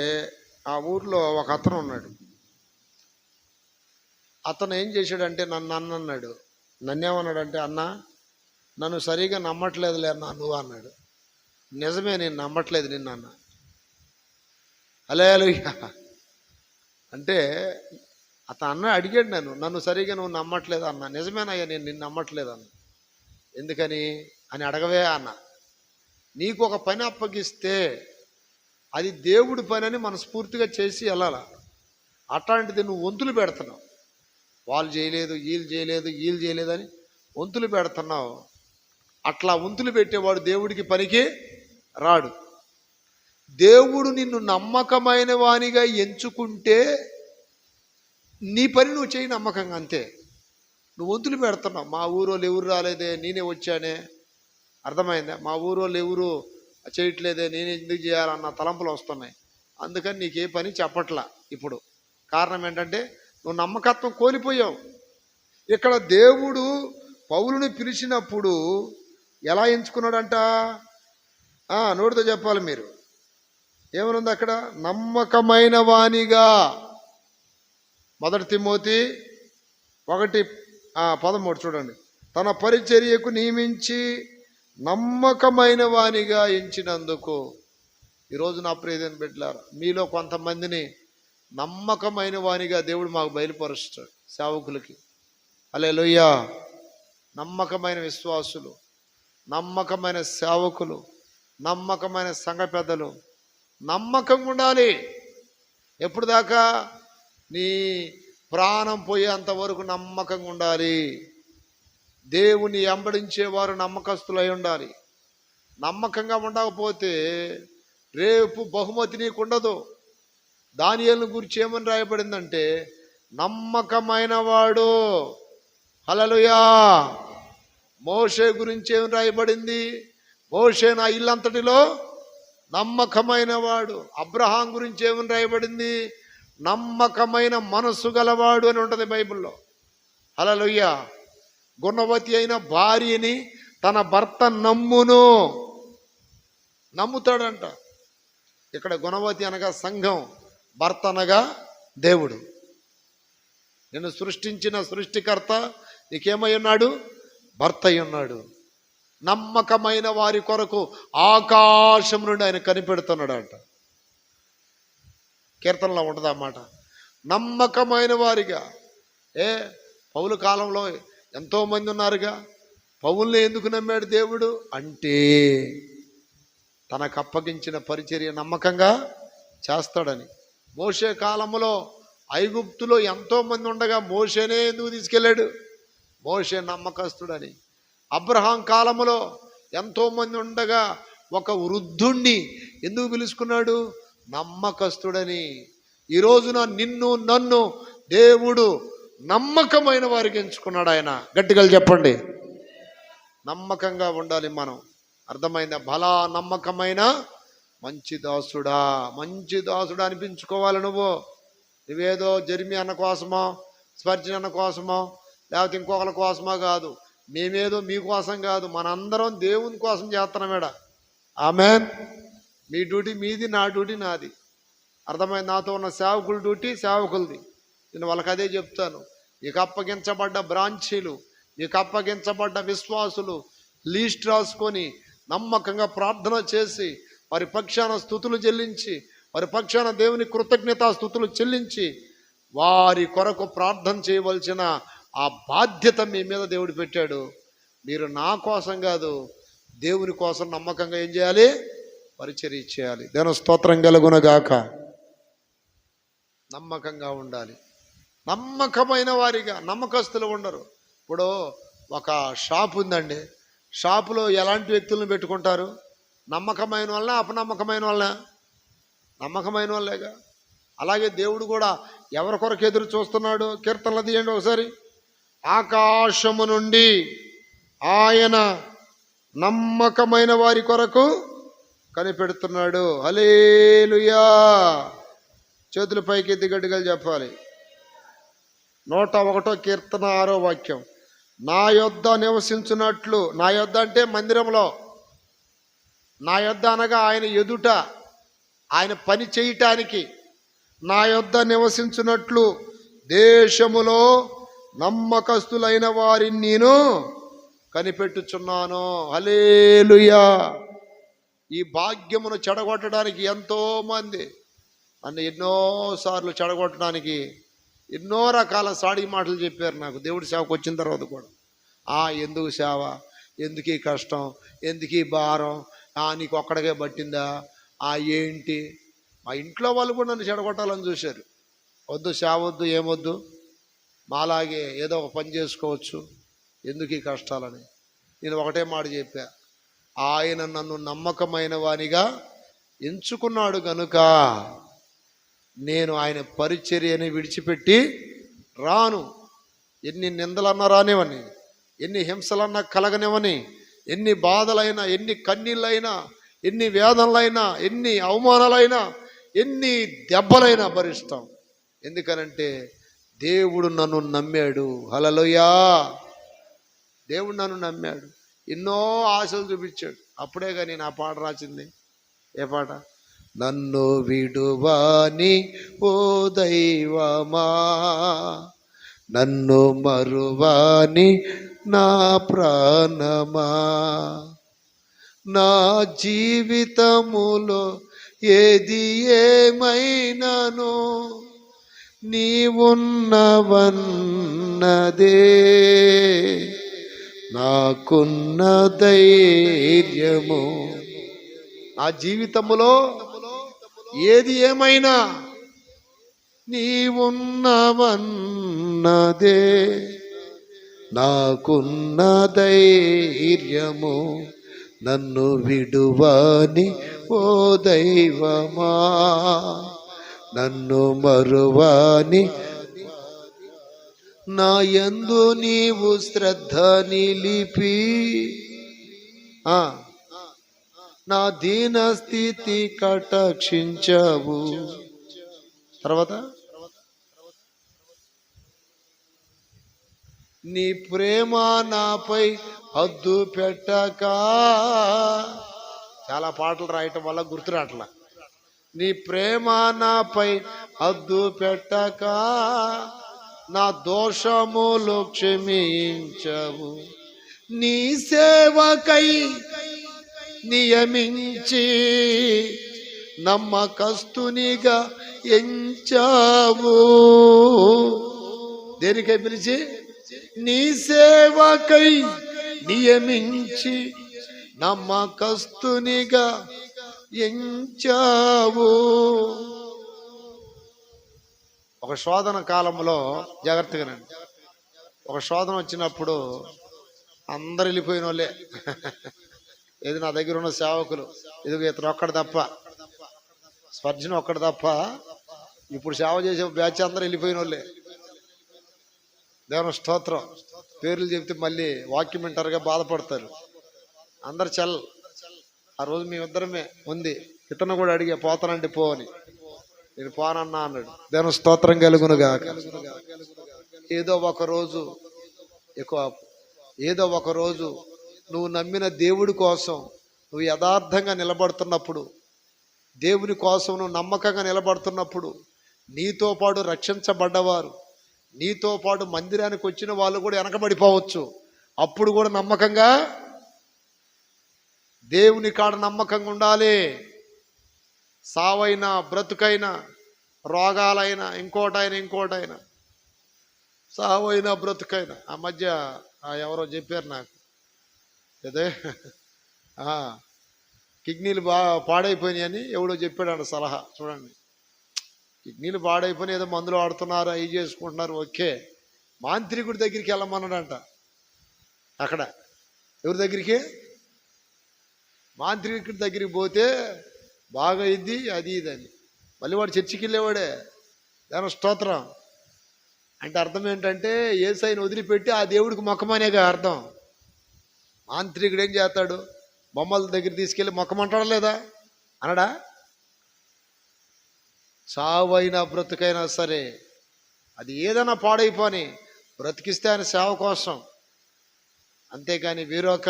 ఆ ఊర్లో ఒక అతను ఉన్నాడు. అతను ఏం చేశాడంటే నన్ను అన్నాడు. నన్నేమన్నాడంటే, అన్న నన్ను సరిగా నమ్మట్లేదులే అన్న నువ్వు అన్నాడు. నిజమే, నేను నమ్మట్లేదు నిన్ను అన్న. హల్లెలూయా. అంటే అతను అడిగాడు నన్ను సరిగా నువ్వు నమ్మట్లేదు అన్న. నిజమేనయ్యా, నేను నిన్ను నమ్మట్లేదు అన్న. ఎందుకని అని అడగవే అన్న. నీకు ఒక పని అప్పగిస్తే అది దేవుడి పని అని మనస్ఫూర్తిగా చేసి వెళ్ళాల. అట్లాంటిది నువ్వు వంతులు పెడుతున్నావు. వాళ్ళు చేయలేదు, వీళ్ళు చేయలేదని వంతులు పెడుతున్నావు. అట్లా వంతులు పెట్టేవాడు దేవుడికి పనికి రాడు. దేవుడు నిన్ను నమ్మకమైన వానిగా ఎంచుకుంటే నీ పని నువ్వు చేయి నమ్మకంగా, అంతే. నువ్వు వంతులు పెడుతున్నావు. మా ఊరోళ్ళు ఎవరు రాలేదే, నేనే వచ్చానే. అర్థమైందా? మా ఊరోళ్ళు ఎవరు చేయట్లేదే, నేను ఎందుకు చేయాలన్న తలంపులు వస్తున్నాయి. అందుకని నీకే పని చెప్పట్లా ఇప్పుడు. కారణం ఏంటంటే నువ్వు నమ్మకత్వం కోల్పోయావు. ఇక్కడ దేవుడు పౌలుని పిలిచినప్పుడు ఎలా ఎంచుకున్నాడంట? నోటితో చెప్పాలి మీరు. ఏమనుంది అక్కడ? నమ్మకమైన వానిగా. 1 తిమోతి 1:13 చూడండి. తన పరిచర్యకు నియమించి నమ్మకమైన వానిగా ఎంచినందుకు. ఈరోజు నా ప్రియమైన బిడ్డలారా, మీలో కొంతమందిని నమ్మకమైన వానిగా దేవుడు మాకు బయలుపరుస్తాడు. సేవకులకి హల్లెలూయా. నమ్మకమైన విశ్వాసులు, నమ్మకమైన సేవకులు, నమ్మకమైన సంఘ పెద్దలు నమ్మకంగా ఉండాలి. ఎప్పుడు దాకా? నీ ప్రాణం పోయేంత వరకు నమ్మకంగా ఉండాలి. దేవుని వెంబడించేవారు నమ్మకస్తులై ఉండాలి. నమ్మకంగా ఉండకపోతే రేపు బహుమతి నీకు ఉండదు. దానియేలును గురించి ఏమని రాయబడిందంటే, నమ్మకమైన వాడు. హల్లెలూయా. మోషే గురించి ఏమని రాయబడింది? మోషే నా ఇల్లంతటిలో నమ్మకమైన వాడు. అబ్రహాం గురించి ఏమని రాయబడింది? నమ్మకమైన మనసు గలవాడు అని ఉంటుంది బైబిల్లో. హల్లెలూయా. గుణవతి అయిన భార్యని తన భర్త నమ్ముతాడంట. ఇక్కడ గుణవతి అనగా సంఘం, భర్త అనగా దేవుడు. నిన్ను సృష్టించిన సృష్టికర్త నీకేమై ఉన్నాడు? భర్త అయి ఉన్నాడు. నమ్మకమైన వారి కొరకు ఆకాశం నుండి ఆయన కనిపెడుతున్నాడు అంట. కీర్తనలో ఉంటుంది అన్నమాట. నమ్మకమైన వారిగా. పౌలు కాలంలో ఎంతోమంది ఉన్నారుగా. పౌల్ని ఎందుకు నమ్మాడు దేవుడు అంటే తనకు అప్పగించిన పరిచర్య నమ్మకంగా చేస్తాడని. మోషే కాలంలో ఐగుప్తులో ఎంతోమంది ఉండగా మోషేనే ఎందుకు తీసుకెళ్ళాడు? మోషే నమ్మకస్తుడని. అబ్రహాం కాలంలో ఎంతోమంది ఉండగా ఒక వృద్ధుణ్ణి ఎందుకు పిలుచుకున్నాడు? నమ్మకస్తుడని. ఈ రోజున నిన్ను నన్ను దేవుడు నమ్మకమైన వారికి ఎంచుకున్నాడు ఆయన. గట్టిగా చెప్పండి. నమ్మకంగా ఉండాలి మనం. అర్థమైందా? బలా నమ్మకమైన మంచి దాసుడా, మంచి దాసుడా అనిపించుకోవాలి నువ్వేదో జెర్మీ అన్న కోసమో, స్పర్జన్ అన్న కోసమో, లేకపోతే ఇంకొకరి కోసమో కాదు. మేమేదో మీకోసం కాదు, మనందరం దేవుని కోసం చేస్తున్నామేడ. ఆమెన్. మీ డ్యూటీ మీది, నా డ్యూటీ నాది. అర్థమైంది? నాతో ఉన్న సేవకుల డ్యూటీ సేవకులది. నేను వాళ్ళకి అదే చెప్తాను. ఇక అప్పగించబడ్డ బ్రాంచీలు, ఇక అప్పగించబడ్డ విశ్వాసులు లీస్ట్ రాసుకొని నమ్మకంగా ప్రార్థన చేసి వారి పక్షాన స్తుతులు చెల్లించి, వారి పక్షాన దేవుని కృతజ్ఞతా స్తుతులు చెల్లించి వారి కొరకు ప్రార్థన చేయవలసిన ఆ బాధ్యత మీ మీద దేవుడు పెట్టాడు. మీరు నా కోసం కాదు, దేవుని కోసం నమ్మకంగా ఏం చేయాలి? పరిచర్య చేయాలి. దేవుని స్తోత్రం కలుగునగాక. నమ్మకంగా ఉండాలి. నమ్మకమైన వారిగా, నమ్మకస్తులు ఉండరు. ఇప్పుడు ఒక షాప్ ఉందండి, షాపులో ఎలాంటి వ్యక్తులను పెట్టుకుంటారు? నమ్మకమైన వాళ్ళ, అపనమ్మకమైన వాళ్ళ? నమ్మకమైన వాళ్ళేగా. అలాగే దేవుడు కూడా ఎవరి కొరకు ఎదురు చూస్తున్నాడు? కీర్తనలు తీయండి ఒకసారి. ఆకాశము నుండి ఆయన నమ్మకమైన వారి కొరకు కనిపెడుతున్నాడు. హల్లెలూయా. చేతుల పైకి ఎత్తి గట్టిగా చెప్పాలి. 101వ కీర్తన 6వ వాక్యం. నా యొద్ద నివసించున్నట్లు, నా యొద్ద అంటే మందిరంలో, నా యొద్ద అనగా ఆయన ఎదుట, ఆయన పని చేయటానికి నా యొద్ద నివసించున్నట్లు దేశములో నమ్మకస్తులైన వారిని నేను కనిపెట్టుచున్నాను. హల్లెలూయా. ఈ భాగ్యమును చెడగొట్టడానికి ఎంతోమంది నన్ను ఎన్నోసార్లు చెడగొట్టడానికి ఎన్నో రకాల సాడి మాటలు చెప్పారు నాకు, దేవుడి సేవకు వచ్చిన తర్వాత కూడా. ఎందుకు సేవ, ఎందుకు ఈ కష్టం, ఎందుకు ఈ భారం, నీకు ఒక్కడికే పట్టిందా, ఏంటి? మా ఇంట్లో వాళ్ళు కూడా నన్ను చెడగొట్టాలని చూశారు. వద్దు, సేవ వద్దు, ఏమొద్దు, మాలాగే ఏదో ఒక పని చేసుకోవచ్చు, ఎందుకు ఈ కష్టాలని. నేను ఒకటే మాట చెప్పా, ఆయన నన్ను నమ్మకమైన వానిగా ఎంచుకున్నాడు గనుక నేను ఆయన పరిచర్యని విడిచిపెట్టి రాను. ఎన్ని నిందలన్నా రానివని, ఎన్ని హింసలన్నా కలగనివని, ఎన్ని బాధలైనా, ఎన్ని కన్నీళ్ళైనా, ఎన్ని వేదనలైనా, ఎన్ని అవమానాలైనా, ఎన్ని దెబ్బలైనా భరిస్తాం. ఎందుకనంటే దేవుడు నన్ను నమ్మాడు. హల్లెలూయా. దేవుడు నన్ను నమ్మాడు, ఎన్నో ఆశలు చూపించాడు. అప్పుడేగా నేను ఆ పాట రాసింది. ఏ పాట? నన్ను విడువాని ఓ దైవమా, నన్ను మరువాని నా ప్రాణమా, నా జీవితములో ఏది ఏమైనాను నీవున్నవన్నదే నాకున్న ధైర్యము. నా జీవితములో ఏది ఏమైనా నీవున్నవన్నదే నాకున్న ధైర్యము. నన్ను విడువాని ఓ దైవమా, నన్ను మరువాని నా యందు నీవు శ్రద్ధ నిలిపి నా దీన స్థితి కటాక్షించావు. తర్వాత నీ ప్రేమ నాపై హద్దు పెట్టక. చాలా పాటలు రాయటం వల్ల గుర్తురాట్లా. నీ ప్రేమ నాపై హద్దు పెట్టక నా దోషములు క్షమించవు. నీ సేవకై నియమించి నమ్మకస్తునిగా ఎంచావు. దేనికై పిలిచి? నీ సేవకై నియమించి నమ్మకస్తునిగా ఎంచావు. ఒక శోధన కాలంలో జాగ్రత్తగానండి, ఒక శోధన వచ్చినప్పుడు అందరు వెళ్ళిపోయిన వాళ్ళే. ఏది నా దగ్గర ఉన్న సేవకులు, ఇదిగో ఇతను ఒక్కడు తప్ప, స్పర్జన ఒక్కడు తప్ప, ఇప్పుడు సేవ చేసే బ్యాచ్ అందరూ వెళ్ళిపోయిన వాళ్ళే. దేవుని స్తోత్రం. పేర్లు చెప్తే మళ్ళీ వాక్యం వింటారుగా బాధపడతారు. అందరు చల్. ఆ రోజు మేమిద్దరమే ఉంది. ఇతను కూడా అడిగా పోతానంటే పో అని. నేను పోనన్నా అన్నాడు. దేవుని స్తోత్రం కలుగునుగాక. ఏదో ఒక రోజు నువ్వు నమ్మిన దేవుడి కోసం నువ్వు యథార్థంగా నిలబడుతున్నప్పుడు, దేవుని కోసం నువ్వు నమ్మకంగా నిలబడుతున్నప్పుడు, నీతో పాటు రక్షించబడ్డవారు, నీతో పాటు మందిరానికి వచ్చిన వాళ్ళు కూడా వెనకబడిపోవచ్చు. అప్పుడు కూడా నమ్మకంగా దేవుని కాడ నమ్మకంగా ఉండాలి. సావైనా బ్రతుకైనా, రోగాలైనా, ఇంకోటైనా సావైనా బ్రతుకైనా. ఆ మధ్య ఎవరో చెప్పారు నాకు, అదే కిడ్నీలు పాడైపోయినాయని ఎవడో చెప్పాడు సలహా. చూడండి, కిడ్నీలు పాడైపోయినా ఏదో మందులు వాడుతున్నారు, అవి చేసుకుంటున్నారు, ఓకే. మాంత్రికుడి దగ్గరికి వెళ్ళమన్నాడంట. అక్కడ ఎవరి దగ్గరికి? మాంత్రికుడి దగ్గరికి పోతే బాగా ఇది అది ఇదని. మళ్ళీ వాడు చర్చికి వెళ్ళేవాడే. దాని స్తోత్రం అంటే అర్థం ఏంటంటే యేసయ్యను వదిలిపెట్టి ఆ దేవుడికి మొక్కమనేగా అర్థం. మాంత్రికుడు ఏం చేస్తాడు? బొమ్మల దగ్గర తీసుకెళ్ళి మొక్కమంటాడా లేదా? అనడా? చావైనా బ్రతుకైనా సరే, అది ఏదైనా పాడైపోని బ్రతికిస్తే ఆయన సేవ కోసం. అంతేకాని వీరొక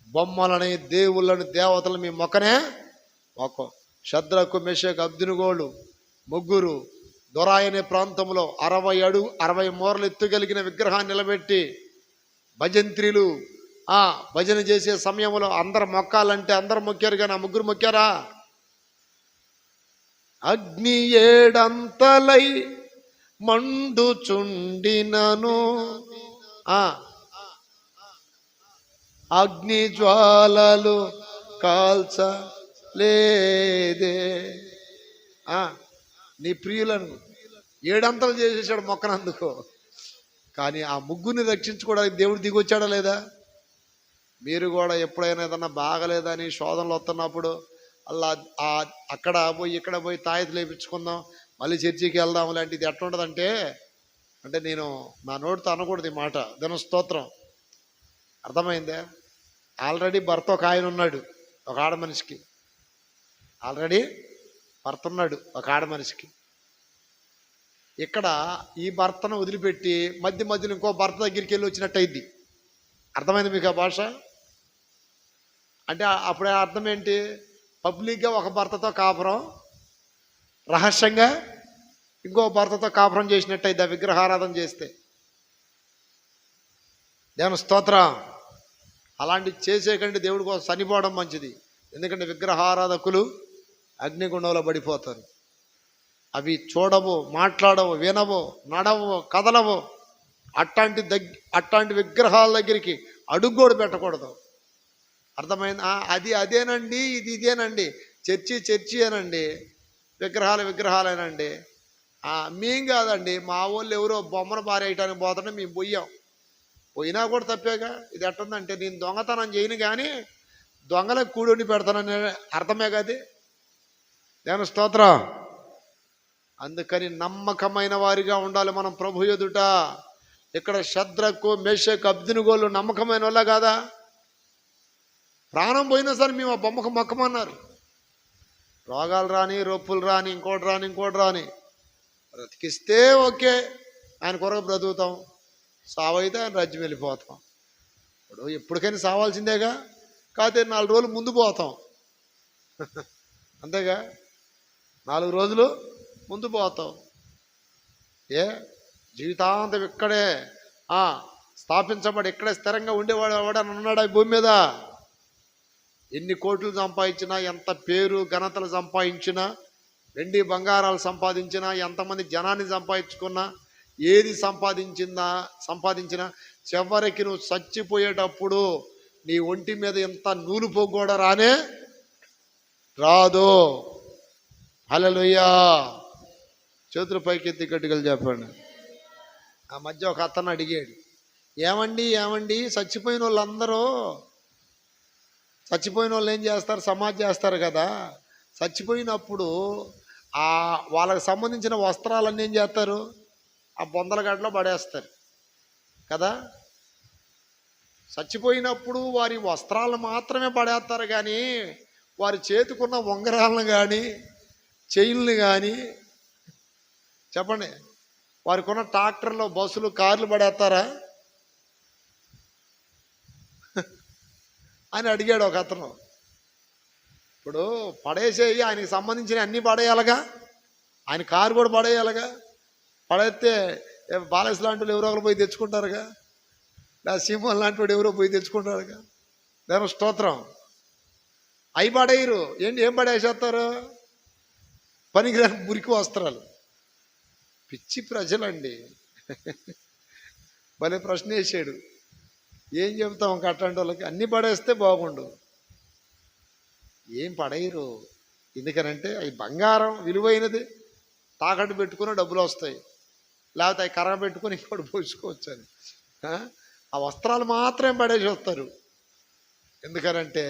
బొమ్మలని, దేవుళ్ళని, దేవతలు మీ మొక్కనే మొక్కం. షద్రకు, మెషకు, అబ్దెనెగోలు ముగ్గురు దొరాయనే ప్రాంతంలో 60 మూరలు ఎత్తుగలిగిన విగ్రహాన్ని నిలబెట్టి భజంత్రీలు భజన చేసే సమయంలో అందరు మొక్కాలంటే అందరు మొక్కారు, కానీ ఆ ముగ్గురు మొక్కారా? అగ్ని 7 మండుచుండినను అగ్ని జ్వాలలు కాల్చలేదే. నీ ప్రియులను 7 చేసేసాడు మొక్కనందుకో. కానీ ఆ ముగ్గురిని రక్షించుకోవడానికి దేవుడు దిగొచ్చాడా లేదా? మీరు కూడా ఎప్పుడైనా ఏదన్నా బాగలేదని శోధనలు వస్తున్నప్పుడు అలా అక్కడ పోయి ఇక్కడ పోయి తాయెత్తు లేపించుకుందాం, మళ్ళీ చర్చికి వెళ్దాం లాంటిది ఎట్లా ఉంటుందంటే, అంటే నేను నా నోటితో అనకూడదు ఈ మాట. దేవుని స్తోత్రం. అర్థమైందే? ఆల్రెడీ భర్త ఒక ఆయన ఉన్నాడు, ఒక ఆడ మనిషికి. ఆల్రెడీ భర్త ఉన్నాడు ఒక ఆడ మనిషికి. ఇక్కడ ఈ భర్తను వదిలిపెట్టి మధ్యలో ఇంకో భర్త దగ్గరికి వెళ్ళి వచ్చినట్టు అయింది. అర్థమైంది మీకు ఆ భాష? అంటే అప్పుడే అర్థం ఏంటి? పబ్లిక్గా ఒక భర్తతో కాపురం, రహస్యంగా ఇంకో భర్తతో కాపురం చేసినట్టు అయింది ఆ విగ్రహారాధన చేస్తే. దేవుని స్తోత్రం. అలాంటి చేసేకంటే దేవుడి కోసం చనిపోవడం మంచిది. ఎందుకంటే విగ్రహారాధకులు అగ్నిగుండంలో పడిపోతారు. అవి చూడవు, మాట్లాడవు, వినవు, నడవు, కదలవు. అట్లాంటి విగ్రహాల దగ్గరికి అడుగు కూడా పెట్టకూడదు. అర్థమైంది? అది అదేనండి, ఇది ఇదేనండి, చర్చి అనండి, విగ్రహాలేనండి. మేం కాదండి, మా వాళ్ళు ఎవరో బొమ్మను పారేయటానికి పోతుంటే మేము పోయినా కూడా తప్పేగా. ఇది ఎట్టుందంటే, నేను దొంగతనం చేయను కానీ దొంగలకు కూడొని పెడతానని అర్థమే కాదు. దేవుని స్తోత్రం. అందుకని నమ్మకమైన వారిగా ఉండాలి మనం ప్రభు ఎదుట. ఇక్కడ షద్రకు, మెషకు, అబ్దెనెగోలు నమ్మకమైన వాళ్ళ కాదా? ప్రాణం పోయినా సరే మేము ఆ బొమ్మకు మొక్కమన్నారు. రోగాలు రాని, రొప్పులు రాని, ఇంకోటి రాని బ్రతికిస్తే ఓకే, ఆయన కొరకు బ్రతుకుతాం. సావైతే ఆయన రాజ్యం వెళ్ళిపోతాం. ఇప్పుడు ఎప్పటికైనా సావాల్సిందేగా. కాకపోతే 4 రోజులు ముందు పోతాం. అంతేగా, 4 రోజులు ముందు పోతాం. జీవితాంతం ఇక్కడే స్థాపించబడి ఇక్కడే స్థిరంగా ఉండేవాడు ఎవడని ఉన్నాడా ఈ భూమి మీద? ఎన్ని కోట్లు సంపాదించినా, ఎంత పేరు ఘనతలు సంపాదించినా, వెండి బంగారాలు సంపాదించినా, ఎంతమంది జనాన్ని సంపాదించుకున్నా, ఏది సంపాదించినా చివరికి నువ్వు చచ్చిపోయేటప్పుడు నీ ఒంటి మీద ఎంత నూలు పోగు కూడా రాదు. హల్లెలూయా. చేతులు పైకెత్తి గట్టిగా చెప్పండి. ఆ మధ్య ఒక అతను అడిగాడు, ఏమండి చచ్చిపోయిన వాళ్ళు ఏం చేస్తారు? సమాధి చేస్తారు కదా. చచ్చిపోయినప్పుడు వాళ్ళకి సంబంధించిన వస్త్రాలన్నీ ఏం చేస్తారు? ఆ బొందల గడ్డలో పడేస్తారు కదా. చచ్చిపోయినప్పుడు వారి వస్త్రాలను మాత్రమే పడేస్తారు కానీ వారి చేతికున్న ఉంగరాలను కానీ చైన్లు కానీ, చెప్పండి, వారికి ఉన్న ట్రాక్టర్లు, బస్సులు, కార్లు పడేస్తారా అని అడిగాడు ఒక అతను. ఇప్పుడు పడేసేయి, ఆయనకి సంబంధించిన అన్నీ పడేయాలగా, ఆయన కారు కూడా పడేయాలిగా. పడేస్తే బాలస్ లాంటి వాళ్ళు ఎవరో ఒకరు పోయి తెచ్చుకుంటారుగా, లేదా సింహం లాంటి వాడు ఎవరో పోయి తెచ్చుకుంటారుగా. దాని స్తోత్రం. అవి పడేయరు. ఏం పడేసేస్తారు? పనికిరాని మురికి వస్త్రాలు. పిచ్చి ప్రజలండి. భలే ప్రశ్న వేసాడు. ఏం చెబుతాం అట్లాంటి వాళ్ళకి? అన్నీ పడేస్తే బాగుండు. ఏం పడేయరు. ఎందుకనంటే అవి బంగారం, విలువైనది. తాకట్టు పెట్టుకుని డబ్బులు వస్తాయి, లేకపోతే అవి కర్ర పెట్టుకుని ఇంకోటి పోసుకోవచ్చు అని. ఆ వస్త్రాలు మాత్రమే పడేసి వస్తారు. ఎందుకనంటే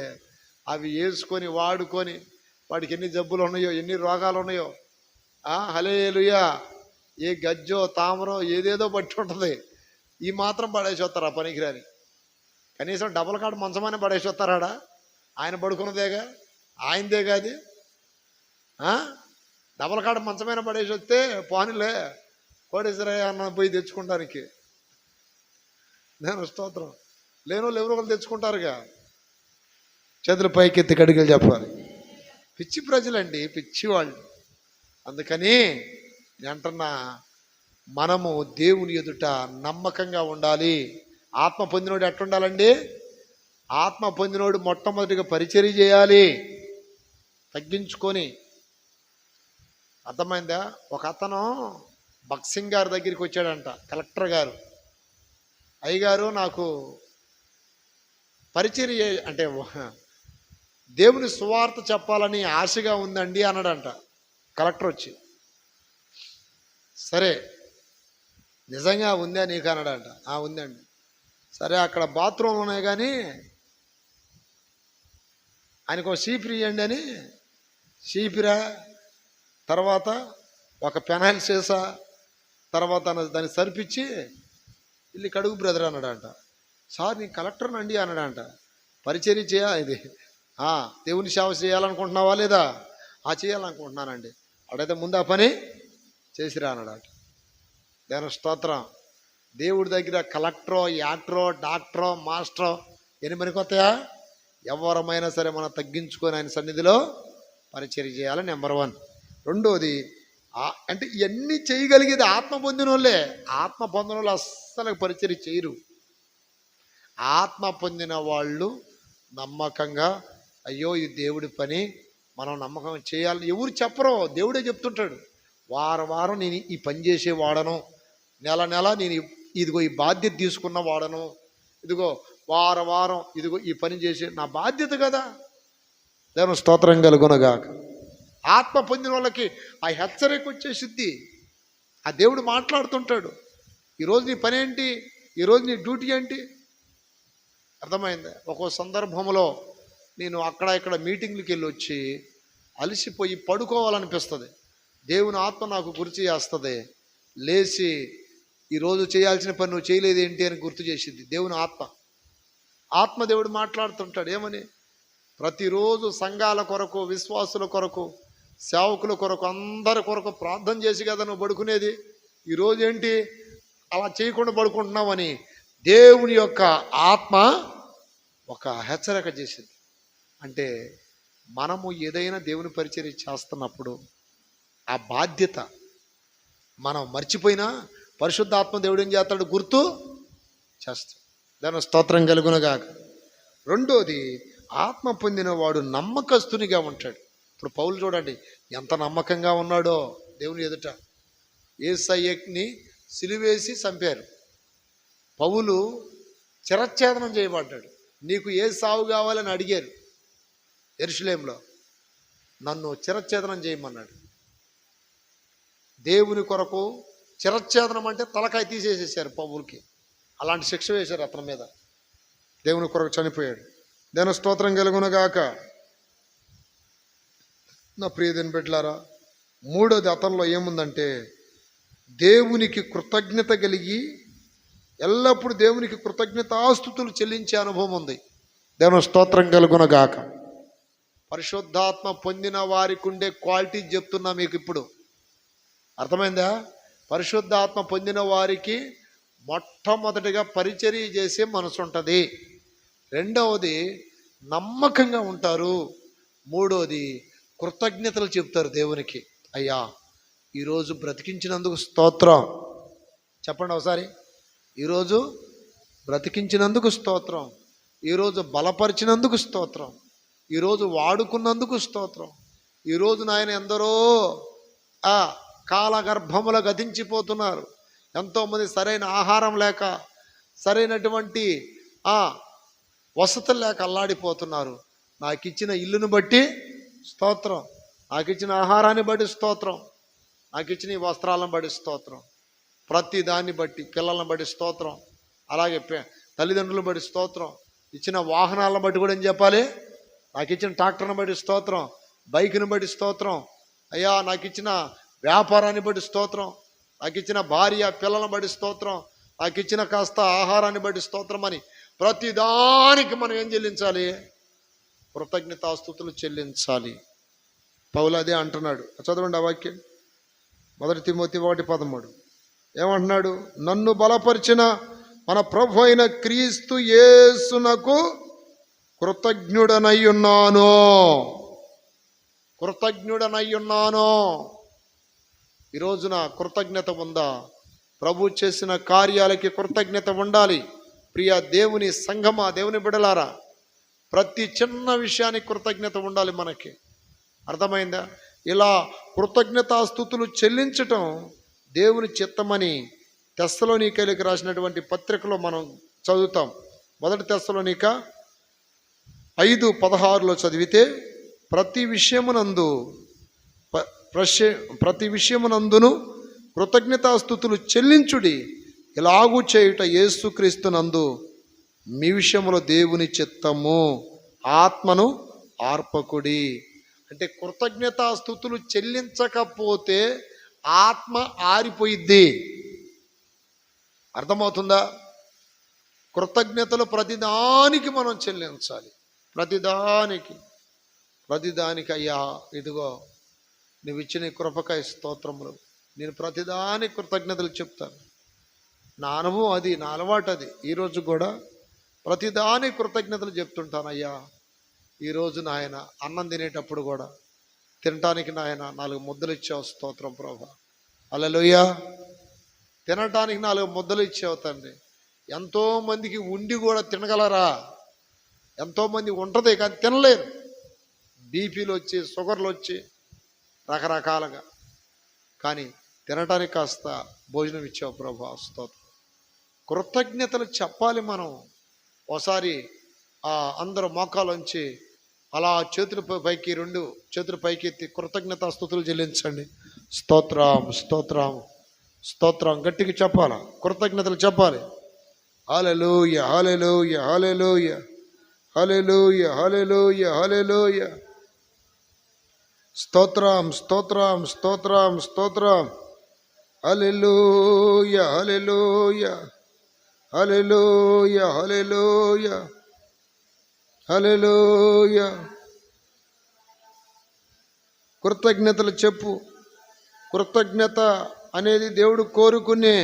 అవి వేసుకొని వాడుకొని వాడికి ఎన్ని జబ్బులు ఉన్నాయో, ఎన్ని రోగాలు ఉన్నాయో. హల్లెలూయా. ఏ గజ్జో తామరో ఏదేదో పట్టి ఉంటుంది. ఈ మాత్రం పడేసి వస్తారు ఆ పనికిరాని. కనీసం డబుల్ కాడ మంచమని పడేసి వస్తారాడా? ఆయన పడుకున్నదేగా, ఆయనదేగా అది. డబుల్ కాడ మంచమైన పడేసి వస్తే పోనీలే, కోటేశ్వరయ్య అన్న పోయి తెచ్చుకోవడానికి. నేను స్తోత్రం. లేనోళ్ళు ఎవరో ఒకరు తెచ్చుకుంటారుగా. చేతులు పైకెత్తి కడిగలు చెప్పాలి. పిచ్చి ప్రజలండి, పిచ్చివాళ్ళు. అందుకని నేను అంటున్నా, మనము దేవుని ఎదుట నమ్మకంగా ఉండాలి. ఆత్మ పొందినోడు ఎట్టుండాలండి? ఆత్మ పొందినోడు మొట్టమొదటిగా పరిచర్య చేయాలి, తగ్గించుకొని. అర్థమైందా? ఒక అతను భక్సింగ్ గారి దగ్గరికి వచ్చాడంట, కలెక్టర్ గారు. అయ్యగారు, నాకు పరిచర్య అంటే దేవుని సువార్త చెప్పాలని ఆశగా ఉందండి అన్నాడంట కలెక్టర్ వచ్చి. సరే, నిజంగా ఉందా నీకు అన్నాడంట. ఉందండి. సరే, అక్కడ బాత్రూమ్లు ఉన్నాయి కానీ ఆయనకు చీపిరి ఇవ్వండి అని చీపిరా, తర్వాత ఒక పెనాయిల్ సీసా, తర్వాత దాన్ని సరిపించి ఇల్లు కడుగు బ్రదర్ అన్నాడంట. సార్, నేను కలెక్టర్ని అండి అన్నాడంట. పరిచర్య ఇది దేవుని సేవ చేయాలనుకుంటున్నావా లేదా? చేయాలనుకుంటున్నానండి. అడైతే ముందు ఆ పని చేసిరా అన్నాడట. దేవుని స్తోత్రం. దేవుడి దగ్గర కలెక్టరో, యాక్టరో, డాక్టరో, మాస్టరో ఎన్ని పనికొస్తాయా? ఎవరమైనా సరే మనం తగ్గించుకొని ఆయన సన్నిధిలో పరిచర్య చేయాలి. నెంబర్ 1. రెండోది, అంటే ఇవన్నీ చేయగలిగేది ఆత్మ పొందిన వాళ్ళే. ఆత్మ పొందిన వాళ్ళు అస్సలు పరిచర్య చేయరు. ఆత్మ పొందిన వాళ్ళు నమ్మకంగా, అయ్యో ఇది దేవుడి పని, మనం నమ్మకం చేయాలని ఎవరు చెప్పరు. దేవుడే చెప్తుంటాడు. వారం నేను ఈ పని చేసే వాడను, నెల నేను ఇదిగో ఈ బాధ్యత తీసుకున్న వాడను, ఇదిగో వారం ఇదిగో ఈ పని చేసే నా బాధ్యత కదా. దేవుని స్తోత్రం కలుగునగాక. ఆత్మ పొందిన వాళ్ళకి ఆ హెచ్చరిక వచ్చేసిద్ది. ఆ దేవుడు మాట్లాడుతుంటాడు. ఈరోజు నీ పని ఏంటి, ఈరోజు నీ డ్యూటీ ఏంటి. అర్థమైందా? ఒక్కో సందర్భంలో నేను అక్కడ ఇక్కడ మీటింగ్లకి వెళ్ళి వచ్చి అలసిపోయి పడుకోవాలనిపిస్తుంది. దేవుని ఆత్మ నాకు గుర్తు చేస్తుంది. లేచి ఈరోజు చేయాల్సిన పని నువ్వు చేయలేదు ఏంటి అని గుర్తు చేసింది దేవుని ఆత్మ. దేవుడు మాట్లాడుతుంటాడు. ఏమని? ప్రతిరోజు సంఘాల కొరకు, విశ్వాసుల కొరకు, సేవకుల కొరకు, అందరి కొరకు ప్రార్థన చేసి కదా నువ్వు పడుకునేది. ఈరోజు ఏంటి అలా చేయకుండా పడుకుంటున్నావని దేవుని యొక్క ఆత్మ ఒక హెచ్చరిక చేసింది. అంటే మనము ఏదైనా దేవుని పరిచర్య చేస్తున్నప్పుడు ఆ బాధ్యత మనం మర్చిపోయినా పరిశుద్ధాత్మ దేవుడు ఏం చేస్తాడు? గుర్తు చేస్తాడు. దాని స్తోత్రం కలుగునగాక. రెండోది, ఆత్మ పొందిన వాడు నమ్మకస్తునిగా ఉంటాడు. ఇప్పుడు పౌలు చూడండి ఎంత నమ్మకంగా ఉన్నాడో దేవుని ఎదుట. యేసయ్యని సిలువేసి చంపారు. పౌలు చిరచ్ఛేదనం చేయబడ్డాడు. నీకు ఏ సావు కావాలని అడిగారు యెరూషలేములో. నన్ను చిరచ్ఛేదనం చేయమన్నాడు. దేవుని కొరకు చిరచ్ఛేదనం అంటే తలకాయ తీసేసేసారు పౌలుకి. అలాంటి శిక్ష వేశారు అతని మీద. దేవుని కొరకు చనిపోయాడు. దేవుని స్తోత్రం కలుగునగాక. నా ప్రియదేని బిడ్డలారా, మూడోది అతనిలో ఏముందంటే దేవునికి కృతజ్ఞత కలిగి ఎల్లప్పుడూ దేవునికి కృతజ్ఞతాస్తుతులు చెల్లించే అనుభవం ఉంది. దేవుని స్తోత్రం కలుగునగాక. పరిశుద్ధాత్మ పొందిన వారికి ఉండే క్వాలిటీ చెప్తున్నా మీకు ఇప్పుడు. అర్థమైందా? పరిశుద్ధాత్మ పొందిన వారికి మొట్టమొదటిగా పరిచర్య చేసే మనసు ఉంటుంది. రెండవది నమ్మకంగా ఉంటారు. మూడవది కృతజ్ఞతలు చెప్తారు దేవునికి. అయ్యా ఈరోజు బ్రతికించినందుకు స్తోత్రం చెప్పండి ఒకసారి. ఈరోజు బ్రతికించినందుకు స్తోత్రం, ఈరోజు బలపరిచినందుకు స్తోత్రం, ఈరోజు వాడుకున్నందుకు స్తోత్రం. ఈరోజు నాయన ఎందరో కాలగర్భములో గతించిపోతున్నారు. ఎంతోమంది సరైన ఆహారం లేక, సరైనటువంటి వసతులు లేక అల్లాడిపోతున్నారు. నాకు ఇచ్చిన ఇల్లును బట్టి స్తోత్రం, నాకు ఇచ్చిన ఆహారాన్ని బట్టి స్తోత్రం, నాకు ఇచ్చిన ఈ వస్త్రాలను బట్టి స్తోత్రం, ప్రతి దాన్ని బట్టి, పిల్లలను బట్టి స్తోత్రం, అలాగే తల్లిదండ్రులను బట్టి స్తోత్రం, ఇచ్చిన వాహనాలను బట్టి కూడా ఏం చెప్పాలి? నాకు ఇచ్చిన ట్రాక్టర్ని బట్టి స్తోత్రం, బైక్ని బట్టి స్తోత్రం, అయ్యా నాకు ఇచ్చిన వ్యాపారాన్ని బట్టి స్తోత్రం, నాకు ఇచ్చిన భార్య పిల్లలను బట్టి స్తోత్రం, నాకు ఇచ్చిన కాస్త ఆహారాన్ని బట్టి స్తోత్రం అని ప్రతిదానికి మనం ఏం చెల్లించాలి? కృతజ్ఞతాస్తుతులు చెల్లించాలి. పౌలు అదే అంటున్నాడు. చదవండి ఆ వాక్యం. 1 తిమోతి 1:13 ఏమంటున్నాడు? నన్ను బలపరిచిన మన ప్రభు అయిన క్రీస్తు యేసునకు కృతజ్ఞుడనయ్యున్నాను. కృతజ్ఞుడనయ్యున్నాను. ఈ రోజున కృతజ్ఞత ఉందా? ప్రభు చేసిన కార్యాలకి కృతజ్ఞత ఉండాలి. ప్రియ దేవుని సంఘమా, దేవుని బిడలారా, ప్రతి చిన్న విషయానికి కృతజ్ఞత ఉండాలి మనకి. అర్థమైందా? ఇలా కృతజ్ఞతాస్తుతులు చెల్లించటం దేవుని చిత్తమని తెస్సలోనికైలకు రాసినటువంటి పత్రికలో మనం చదువుతాం. 1 తెస్సలోనిక 5:16 చదివితే, ప్రతి విషయమునందును కృతజ్ఞతాస్తుతులు చెల్లించుడి, ఇలాగూ చేయుట యేసుక్రీస్తునందు మీ విషయంలో దేవుని చిత్తము, ఆత్మను ఆర్పకుడి. అంటే కృతజ్ఞతాస్తుతులు చెల్లించకపోతే ఆత్మ ఆరిపోయిద్ది. అర్థమవుతుందా? కృతజ్ఞతలు ప్రతిదానికి మనం చెల్లించాలి. ప్రతిదానికి అయ్యా ఇదిగో నువ్వు ఇచ్చిన కృపకాయ స్తోత్రములు, నేను ప్రతిదానికి కృతజ్ఞతలు చెప్తాను. నా అనుభవం అది, నా అలవాటు అది. ఈరోజు కూడా ప్రతిదానికి కృతజ్ఞతలు చెప్తుంటాను. అయ్యా ఈరోజు నాయన అన్నం తినేటప్పుడు కూడా తినటానికి నాయన 4 ముద్దలు ఇచ్చావు, స్తోత్రం ప్రభా, హల్లెలూయా. తినటానికి 4 ముద్దలు ఇచ్చావు తండ్రి. ఎంతోమందికి ఉండి కూడా తినగలరా? ఎంతోమంది ఉంటుంది కానీ తినలేరు. బీపీలు వచ్చి, షుగర్లు వచ్చి రకరకాలుగా, కానీ తినటానికి కాస్త భోజనం ఇచ్చావు ప్రభా, స్తోత్రం. కృతజ్ఞతలు చెప్పాలి మనం. ఒకసారి అందరూ మోకాలోంచి అలా చేతుల పైకి 2 చేతుల పైకి ఎత్తి కృతజ్ఞతాస్తుతులు చెల్లించండి. స్తోత్రం స్తోత్రం స్తోత్రం గట్టిగా చెప్పాలి, కృతజ్ఞతలు చెప్పాలి. హల్లెలూయా హల్లెలూయా హల్లెలూయా హల్లెలూయా హల్లెలూయా హల్లెలూయా. స్తోత్రం స్తోత్రం స్తోత్రం స్తోత్రం. హల్లెలూయా హల్లెలూయా హల్లెలూయా హల్లెలూయా హల్లెలూయా. కృతజ్ఞతలు చెప్పు. కృతజ్ఞత అనేది దేవుడు కోరుకునే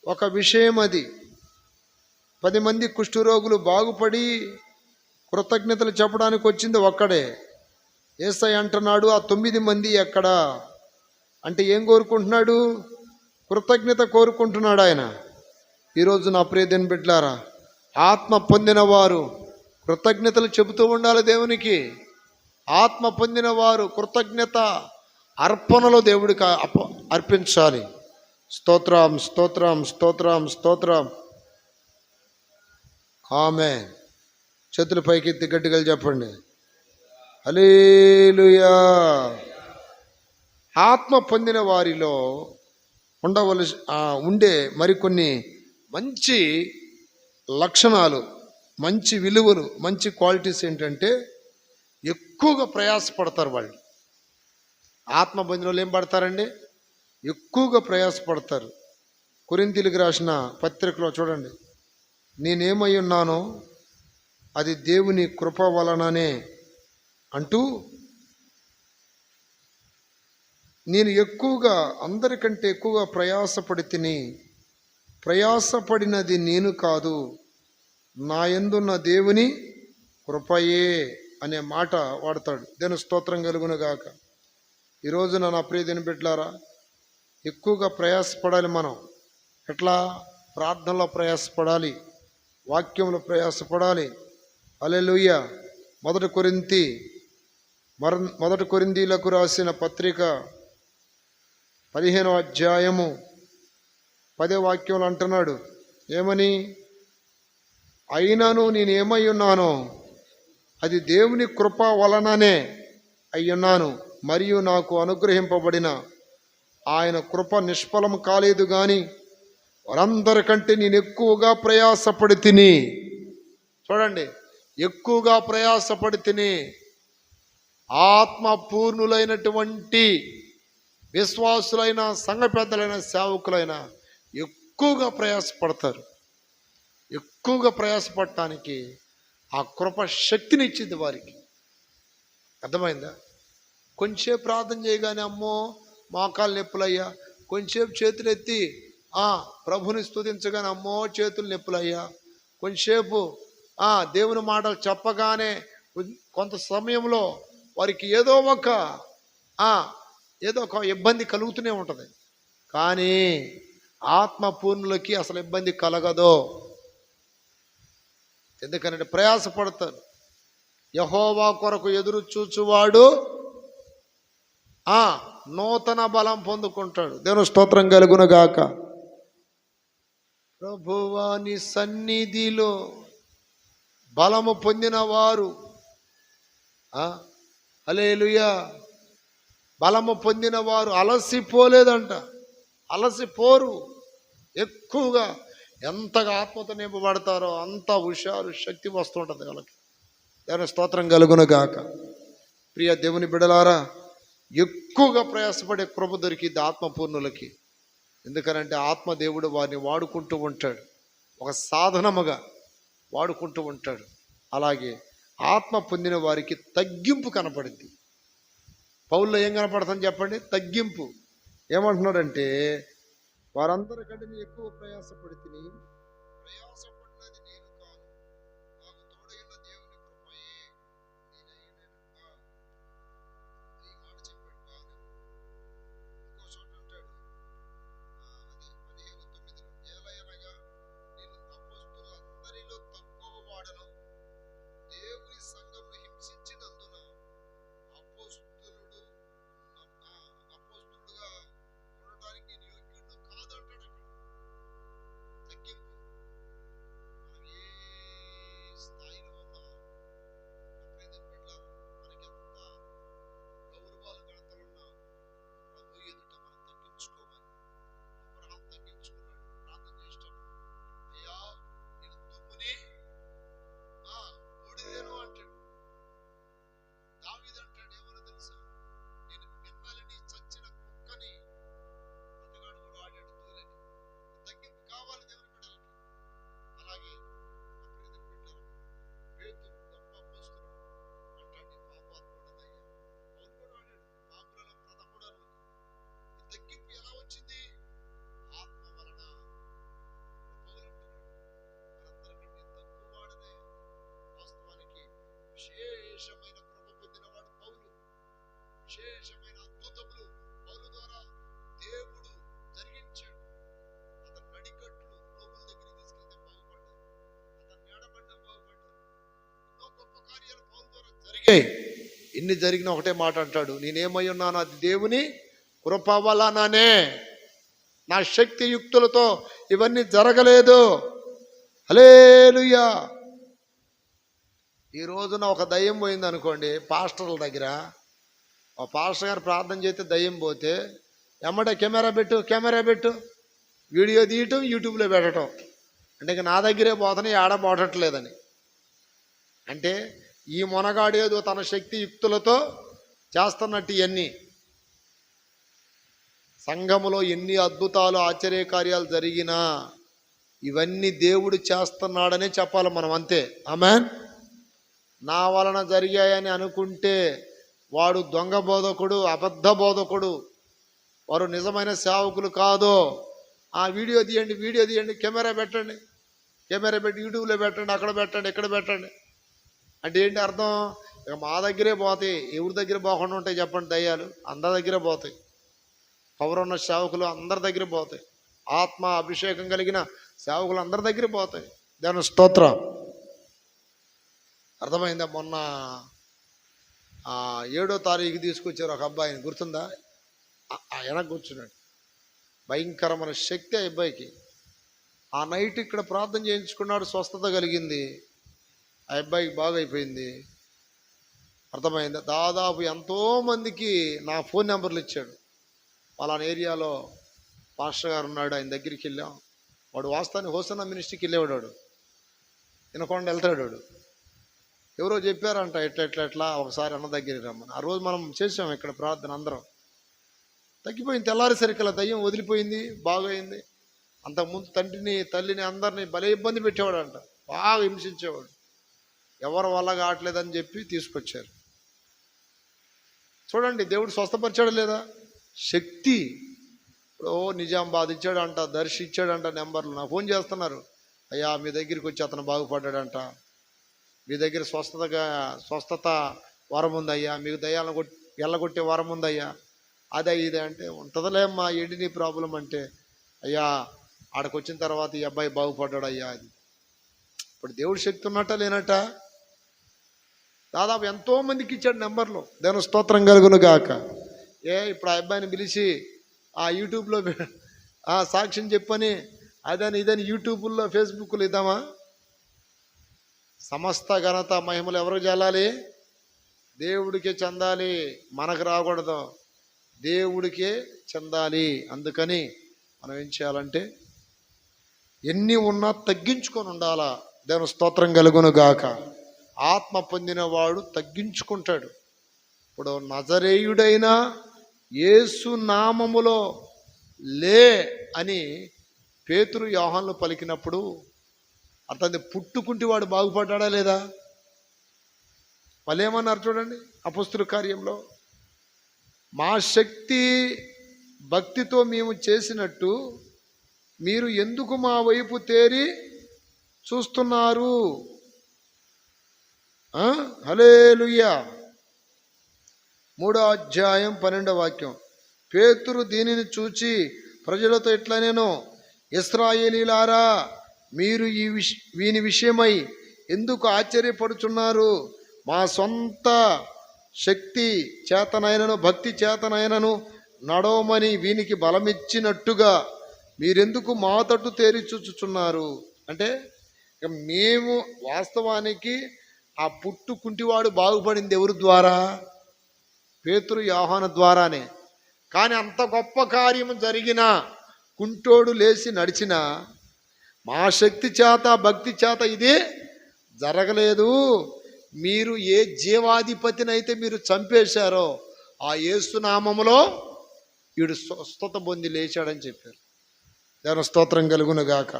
ఒక విషయం. అది 10 మంది కుష్ఠరోగులు బాగుపడి కృతజ్ఞతలు చెప్పడానికి వచ్చింది ఒక్కడే. యేసయ్య అంటున్నాడు, ఆ 9 మంది ఎక్కడా అంటే ఏం కోరుకుంటున్నాడు? కృతజ్ఞత కోరుకుంటున్నాడు ఆయన. ఈరోజు నా ప్రియదేని బిడ్డలారా, ఆత్మ పొందిన వారు కృతజ్ఞతలు చెబుతూ ఉండాలి దేవునికి. ఆత్మ పొందిన వారు కృతజ్ఞత అర్పణలో దేవుడికి అర్పించాలి. స్తోత్రం స్తోత్రం స్తోత్రం స్తోత్రం. ఆమేన్. చేతుల పైకి ఎత్తి గట్టిగా చెప్పండి, హల్లెలూయా. ఆత్మ పొందిన వారిలో ఉండే మరికొన్ని మంచి లక్షణాలు, మంచి విలువలు, మంచి క్వాలిటీస్ ఏంటంటే ఎక్కువగా ప్రయాసపడతారు వాళ్ళు. ఆత్మ పొందిన వాళ్ళు ఏం పడతారండి? ఎక్కువగా ప్రయాసపడతారు. కొరింథీయులకు రాసిన పత్రికలో చూడండి, నేనేమై ఉన్నానో అది దేవుని కృప వలననే అంటూ, నేను ఎక్కువగా అందరికంటే ఎక్కువగా ప్రయాసపడినది నేను కాదు, నా యందున్న దేవుని కృపయే అనే మాట వాడతాడు. దేవుని స్తోత్రం కలుగును గాక. ఈరోజున నా ప్రియ దేవుని బిడ్డలారా, ఎక్కువగా ప్రయాసపడాలి మనం. ఎట్లా? ప్రార్థనలో ప్రయాసపడాలి, వాక్యంలో ప్రయాసపడాలి. హల్లెలూయా. మొదటి కొరింథీయులకు రాసిన పత్రిక 15వ అధ్యాయము 10వ వాక్యంలో అంటున్నాడు, ఏమని? అయినను నేనేమై ఉన్నానో అది దేవుని కృప వలననే అయ్యున్నాను, మరియు నాకు అనుగ్రహింపబడిన ఆయన కృప నిష్ఫలం కాలేదు గాని వారందరికంటే నేను ఎక్కువగా ప్రయాసపడి తిని. చూడండి, ఎక్కువగా ప్రయాసపడి తిని. ఆత్మ పూర్ణులైనటువంటి విశ్వాసులైన, సంఘ పెద్దలైన, సేవకులైన ఎక్కువగా ప్రయాసపడతారు. ఎక్కువగా ప్రయాసపడటానికి ఆ కృప శక్తిని ఇచ్చింది వారికి. అర్థమైందా? కొంచెంసేపు ప్రార్థన చేయగానే అమ్మో మోకాలు నొప్పులయ్యా, కొంచెంసేపు చేతులు ఎత్తి ప్రభుని స్తుతించగానే అమ్మో చేతులు నొప్పులయ్యా, కొంచెంసేపు దేవుని మాటలు చెప్పగానే కొంత సమయంలో వారికి ఏదో ఒక ఇబ్బంది కలుగుతూనే ఉంటుంది. కానీ ఆత్మ పూర్ణులకి అసలు ఇబ్బంది కలగదు. ఎందుకంటే ప్రయాసపడతారు. యెహోవా కొరకు ఎదురు చూచువాడు నూతన బలం పొందుకుంటాడు. దేవుని స్తోత్రం కలుగును గాక. ప్రభువా నీ సన్నిధిలో బలము పొందిన వారు, హల్లెలూయా, బలము పొందిన వారు అలసిపోలేదంట, అలసిపోరు. ఎక్కువగా ఎంతగా ఆత్మతో నింపబడతారో అంత హుషారు, శక్తి వస్తుంటుంది వాళ్ళకి. దేవుని స్తోత్రం కలుగును గాక. ప్రియ దేవుని బిడలారా, ఎక్కువగా ప్రయాసపడే కృప దొరికింది ఆత్మపూర్ణులకి. ఎందుకనంటే ఆత్మదేవుడు వారిని వాడుకుంటూ ఉంటాడు, ఒక సాధనముగా వాడుకుంటూ ఉంటాడు. అలాగే ఆత్మ పొందిన వారికి తగ్గింపు కనపడింది. పౌల్లో ఏం కనపడుతుంది చెప్పండి? తగ్గింపు. ఏమంటున్నాడంటే, వారందరికంటే నేను ఎక్కువ ప్రయాసపడి తిని, ప్రయాసపడినది నేను కాను, నాకు తోడైన దేవుని కృపయే నేనైననుగా. ఈ మాట చెప్పాడు బాగా. ఇంకో చోట అంటాడు, అది 15:9, ఏలయనగా నేను అపోస్తలులందరిలో తక్కువ వాడను, దేవుని సంఘమును హింసించినందున అపోస్తలుడుగా ఉండటానికి నేను యోగ్యుడు కాదంటాడు. అక్కడ తగ్గింపు. మనం ఏ స్థాయిలో ఉన్నా మనకి ఎంత గౌరవాలు గణతలున్నా ప్రభు ఎదుట మనం తగ్గించుకోవాలి. అబ్రహాం తగ్గించుకున్నాడు ప్రార్థన చేసేటప్పుడు. అయ్యా నేను దుమ్ముని బూడిదను అంటాడు. దావీదు అంటాడు, ఏమన్నా తెలుసా? నేను మిమ్మల్ని చచ్చిన కుక్కని అతగాడు కూడా ఆడాడు తూలని. తగ్గింపు కావాలి దేవుని బిడ్డలకి. అలాగే పేతురు గొప్ప అపోస్తలుడు అంటాడు, నేను పాపాత్ముడనయ్యా. పౌలు కూడా ఆడాడు, పాపులలో ప్రథముడను. ఈ తగ్గింపు ఎలా వచ్చింది? ఆత్మ వలన. పౌలు అంటున్నాడు, మనందరికంటే తక్కువ వాడనే. వాస్తవానికి విశేషమైన కృప పొందినవాడు పౌలు. విశేషమైన అద్భుతములు పౌలు ద్వారా దేవుడు జరిగించాడు. అతని నడికట్లు రోగుల దగ్గరికి తీసుకెళ్తే బాగుపడ్డారు, అతని నేడబడ్డం బాగుపడ్డారు. ఎన్నో గొప్ప కార్యాలు పౌలు ద్వారా జరిగాయి. ఇన్ని జరిగిన ఒకటే మాట అంటాడు, నేనేమై ఉన్నాను అది దేవుని కృప వలననే, నా శక్తి యుక్తులతో ఇవన్నీ జరగలేదు. హల్లెలూయా. ఈ రోజున ఒక దయ్యం పోయింది అనుకోండి పాస్టర్ల దగ్గర, ఆ పాస్టర్ గారు ప్రార్థన చేస్తే దయ్యం పోతే ఎమ్మటే కెమెరా పెట్టు, వీడియో తీయటం, యూట్యూబ్లో పెట్టడం. అంటే ఇక నా దగ్గరే పోతని ఆడ పోవట్లేదని. అంటే ఈ మొనగాడేదో తన శక్తి యుక్తులతో చేస్తున్నట్టు ఇవన్నీ. సంఘములో ఎన్ని అద్భుతాలు ఆశ్చర్యకార్యాలు జరిగినా ఇవన్నీ దేవుడు చేస్తున్నాడనే చెప్పాలి మనం, అంతే. ఆమేన్. నా వలన జరిగాయని అనుకుంటే వాడు దొంగ బోధకుడు, అబద్ధ బోధకుడు, వారు నిజమైన సేవకులు కాదు. ఆ వీడియో తీయండి, కెమెరా పెట్టి యూట్యూబ్లో పెట్టండి, అక్కడ పెట్టండి, ఇక్కడ పెట్టండి అంటే ఏంటి అర్థం? ఇక మా దగ్గరే పోతాయి. ఎవరి దగ్గర పోకుండా ఉంటాయి చెప్పండి? దయ్యాలు అందరి దగ్గరే పోతాయి. పవర్ ఉన్న సేవకులు అందరి దగ్గర పోతాయి. ఆత్మ అభిషేకం కలిగిన సేవకులు అందరి దగ్గర పోతాయి. దాని స్తోత్రం. అర్థమైందా? మొన్న 7వ తారీఖు తీసుకొచ్చారు ఒక అబ్బాయిని, గుర్తుందా? వెనక్కి కూర్చున్నాడు. భయంకరమైన శక్తి ఆ అబ్బాయికి. ఆ నైట్ ఇక్కడ ప్రార్థన చేయించుకున్నాడు, స్వస్థత కలిగింది. ఆ అబ్బాయికి బాగా అయిపోయింది. అర్థమైందా? దాదాపు ఎంతోమందికి నా ఫోన్ నెంబర్లు ఇచ్చాడు. పలానా ఏరియాలో పాస్టర్ గారు ఉన్నాడు, ఆయన దగ్గరికి వెళ్ళాం. వాడు వాస్తవానికి హోసన్నా మినిస్ట్రీకి వెళ్ళేవాడు. వినకుండా వెళ్తాడు వాడు. ఎవరో చెప్పారంట, ఎట్లా ఒకసారి అన్న దగ్గరికి రమ్మని. ఆ రోజు మనం చేసాం ఇక్కడ ప్రార్థన, అందరం తగ్గిపోయింది. తెల్లారేసరికి దయ్యం వదిలిపోయింది, బాగైంది. అంతకుముందు తండ్రిని తల్లిని అందరినీ భలే ఇబ్బంది పెట్టేవాడు అంట, బాగా హింసించేవాడు. ఎవరి వల్ల కావట్లేదని చెప్పి తీసుకొచ్చారు. చూడండి, దేవుడు స్వస్థపరిచాడు లేదా? శక్తి. ఇప్పుడు నిజామాబాద్ ఇచ్చాడంట, దర్శి ఇచ్చాడంట నెంబర్లు. నాకు ఫోన్ చేస్తున్నారు, అయ్యా మీ దగ్గరికి వచ్చి అతను బాగుపడ్డాడంట, మీ దగ్గర స్వస్థత వరం ఉందయ్యా, మీకు దయ్యాలను ఎల్లగొట్టే వరం ఉందయ్యా, అదే ఇదే అంటే, ఉంటుందిలేమ్మా ఏంటి నీ ప్రాబ్లం అంటే, అయ్యా ఆడికి వచ్చిన తర్వాత ఈ అబ్బాయి బాగుపడ్డాడు అయ్యా. అది ఇప్పుడు దేవుడి శక్తి ఉన్నట్ట లేనట్ట? దాదాపు ఎంతోమందికి ఇచ్చాడు నెంబర్లు. దేవుని స్తోత్రం కలుగును గాక. ఇప్పుడు ఆ అబ్బాయిని పిలిచి ఆ యూట్యూబ్లో సాక్ష్యం చెప్పని అదని ఇదని యూట్యూబ్లో ఫేస్బుక్లో ఇద్దామా? సమస్త ఘనత మహిమలు ఎవరికి చెల్లాలి? దేవుడికే చెందాలి, మనకు రాకూడదు, దేవుడికే చెందాలి. అందుకని మనం ఏం చేయాలంటే ఎన్ని ఉన్నా తగ్గించుకొని ఉండాలా. దేవుని స్తోత్రం కలుగును గాక. ఆత్మ పొందినవాడు తగ్గించుకుంటాడు. ఇప్పుడు నజరేయుడైన యేసు నామములో లే అని పేతురు యోహానులు పలికినప్పుడు అతని పుట్టుకుంటి వాడు బాగుపడ్డా లేదా? వాళ్ళు ఏమన్నారు చూడండి అపొస్తలుల కార్యంలో, మా శక్తి భక్తితో మేము చేసినట్టు మీరు ఎందుకు మా వైపు తేరి చూస్తున్నారు? హల్లెలూయా. 3వ అధ్యాయం 12వ వాక్యం. పేతురు దీనిని చూచి ప్రజలతో ఇట్లా, నేను ఇశ్రాయేలీయులారా, మీరు వీని విషయమై ఎందుకు ఆశ్చర్యపడుచున్నారు? మా సొంత శక్తి చేతనైనను భక్తి చేతనైనను నడవమని వీనికి బలమిచ్చినట్టుగా మీరెందుకు మా తట్టు తేరి చూచుచున్నారు? అంటే మేము వాస్తవానికి ఆ పుట్టుకుంటివాడు బాగుపడింది ఎవరి ద్వారా? పేతురు యోహాను ద్వారానే. కానీ అంత గొప్ప కార్యము జరిగిన, కుంటోడు లేచి నడిచిన, మా శక్తి చేత భక్తి చేత ఇది జరగలేదు. మీరు ఏ జీవాధిపతినైతే మీరు చంపేశారో ఆ యేసునామములో వీడు స్వస్థత పొంది లేచాడని చెప్పారు. దేవుని స్తోత్రం కలుగును గాక.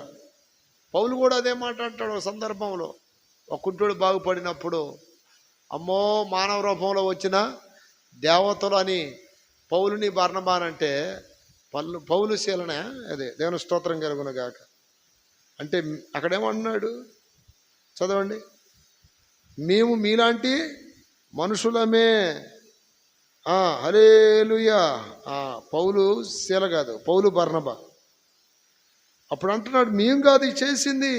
పౌలు కూడా అదే మాట అంటాడు ఒక సందర్భంలో. ఒక కుంటోడు బాగుపడినప్పుడు, అమ్మో మానవ రూపంలో వచ్చిన దేవతలు అని పౌలుని బర్నబానంటే పౌలు శీలనే అదే. దేవుని స్తోత్రం కలుగును గాక. అంటే అక్కడేమన్నాడు చదవండి, మేము మీలాంటి మనుషులమే. హల్లెలూయా. పౌలు శీల కాదు, పౌలు బర్నబా. అప్పుడు అంటున్నాడు, మేము కాదు ఇది చేసింది.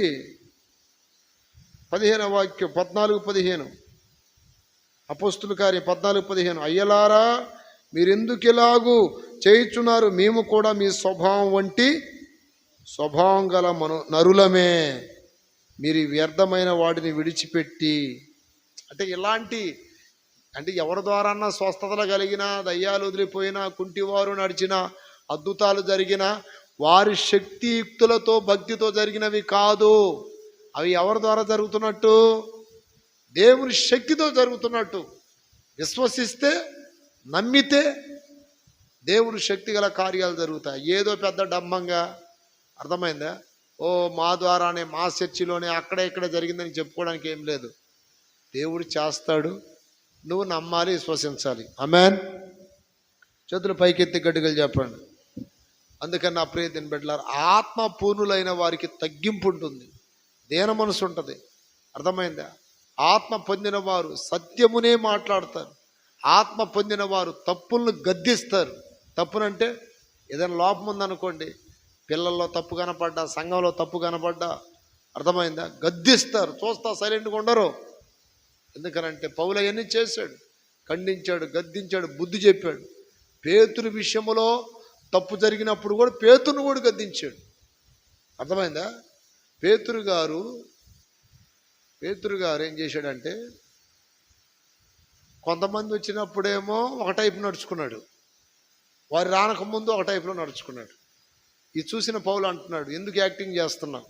15వ వాక్యం 14-15 అపొస్తలుల కార్యం 14-15. అయ్యలారా, మీరెందుకు ఇలాగూ చేయుచున్నారు? మేము కూడా మీ స్వభావం వంటి స్వభావం గల నరులమే. మీరు వ్యర్థమైన వాటిని విడిచిపెట్టి, అంటే ఇలాంటి, అంటే ఎవరి ద్వారా స్వస్థతలు కలిగిన, దయ్యాలు వదిలిపోయినా, కుంటివారు నడిచిన, అద్భుతాలు జరిగిన వారి శక్తియుక్తులతో భక్తితో జరిగినవి కాదు. అవి ఎవరి ద్వారా జరుగుతున్నట్టు? దేవుని శక్తితో జరుగుతున్నట్టు. విశ్వసిస్తే, నమ్మితే దేవుడు శక్తిగల కార్యాలు జరుగుతాయి. ఏదో పెద్ద డంబంగా, అర్థమైందా, ఓ మా ద్వారానే మా చర్చిలోనే అక్కడ ఇక్కడ జరిగిందని చెప్పుకోవడానికి ఏం లేదు. దేవుడు చేస్తాడు, నువ్వు నమ్మాలి, విశ్వసించాలి. ఆమేన్. చేతులు పైకెత్తి గట్టిగా చెప్పండి. అందుకని నా ప్రియ దేవుని బిడ్డలారా, ఆత్మ పూర్ణులైన వారికి తగ్గింపు ఉంటుంది, దీన మనసు ఉంటుంది. అర్థమైందా? ఆత్మ పొందిన వారు సత్యమునే మాట్లాడతారు. ఆత్మ పొందిన వారు తప్పులను గద్దిస్తారు. తప్పునంటే ఏదైనా లోపం ఉందనుకోండి, పిల్లల్లో తప్పు కనపడ్డా, సంఘంలో తప్పు కనపడ్డా, అర్థమైందా, గద్దిస్తారు. చూస్తా సైలెంట్గా ఉండరు. ఎందుకనంటే పౌలు అవన్నీ చేశాడు, ఖండించాడు, గద్దించాడు, బుద్ధి చెప్పాడు. పేతురు విషయంలో తప్పు జరిగినప్పుడు కూడా పేతురును కూడా గద్దించాడు. అర్థమైందా? పేతురు గారు ఏం చేశాడంటే, కొంతమంది వచ్చినప్పుడేమో ఒక టైపు నడుచుకున్నాడు, వారు రానకముందు ఒక టైపులో నడుచుకున్నాడు. ఇది చూసిన పౌలు అంటున్నాడు, ఎందుకు యాక్టింగ్ చేస్తున్నావు?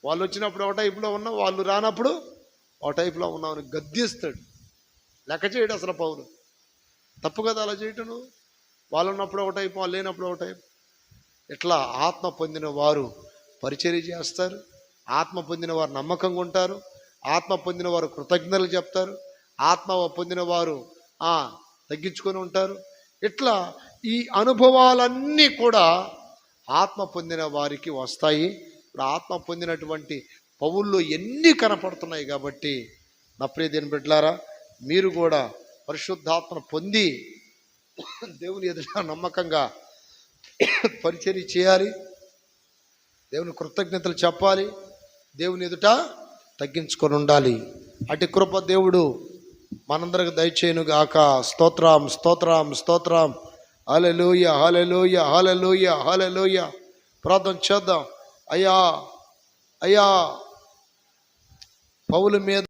వాళ్ళు వచ్చినప్పుడు ఒక టైపులో ఉన్నావు, వాళ్ళు రానప్పుడు ఒక టైపులో ఉన్నావు అని గద్దిస్తాడు. లెక్క చేయడు అసలు పౌలు. తప్పు కదా అలా చేయటం. నువ్వు వాళ్ళు ఉన్నప్పుడు ఒక టైపు, వాళ్ళు లేనప్పుడు ఒక టైపు. ఇట్లా ఆత్మ పొందిన వారు పరిచర్య చేస్తారు, ఆత్మ పొందిన వారు నమ్మకంగా ఉంటారు, ఆత్మ పొందిన వారు కృతజ్ఞతలు చెప్తారు, ఆత్మ పొందిన వారు తగ్గించుకొని ఉంటారు. ఇట్లా ఈ అనుభవాలన్నీ కూడా ఆత్మ పొందిన వారికి వస్తాయి. ఇప్పుడు ఆత్మ పొందినటువంటి పౌల్లో ఎన్ని కనపడుతున్నాయి. కాబట్టి నా ప్రియ దేవుని బిడ్డలారా, మీరు కూడా పరిశుద్ధాత్మను పొంది దేవుని ఎదుట నమ్మకంగా పరిచర్య చేయాలి, దేవుని కృతజ్ఞతలు చెప్పాలి, దేవుని ఎదుట తగ్గించుకొని ఉండాలి. అటు కృప దేవుడు మనందరికి దయచేయును గాక. స్తోత్రం, స్తోత్రం, స్తోత్రం. హల్లెలూయా, హల్లెలూయా, హల్లెలూయా, హల్లెలూయా. ప్రార్థన చేద్దాం. అయ్యా పౌలు మీద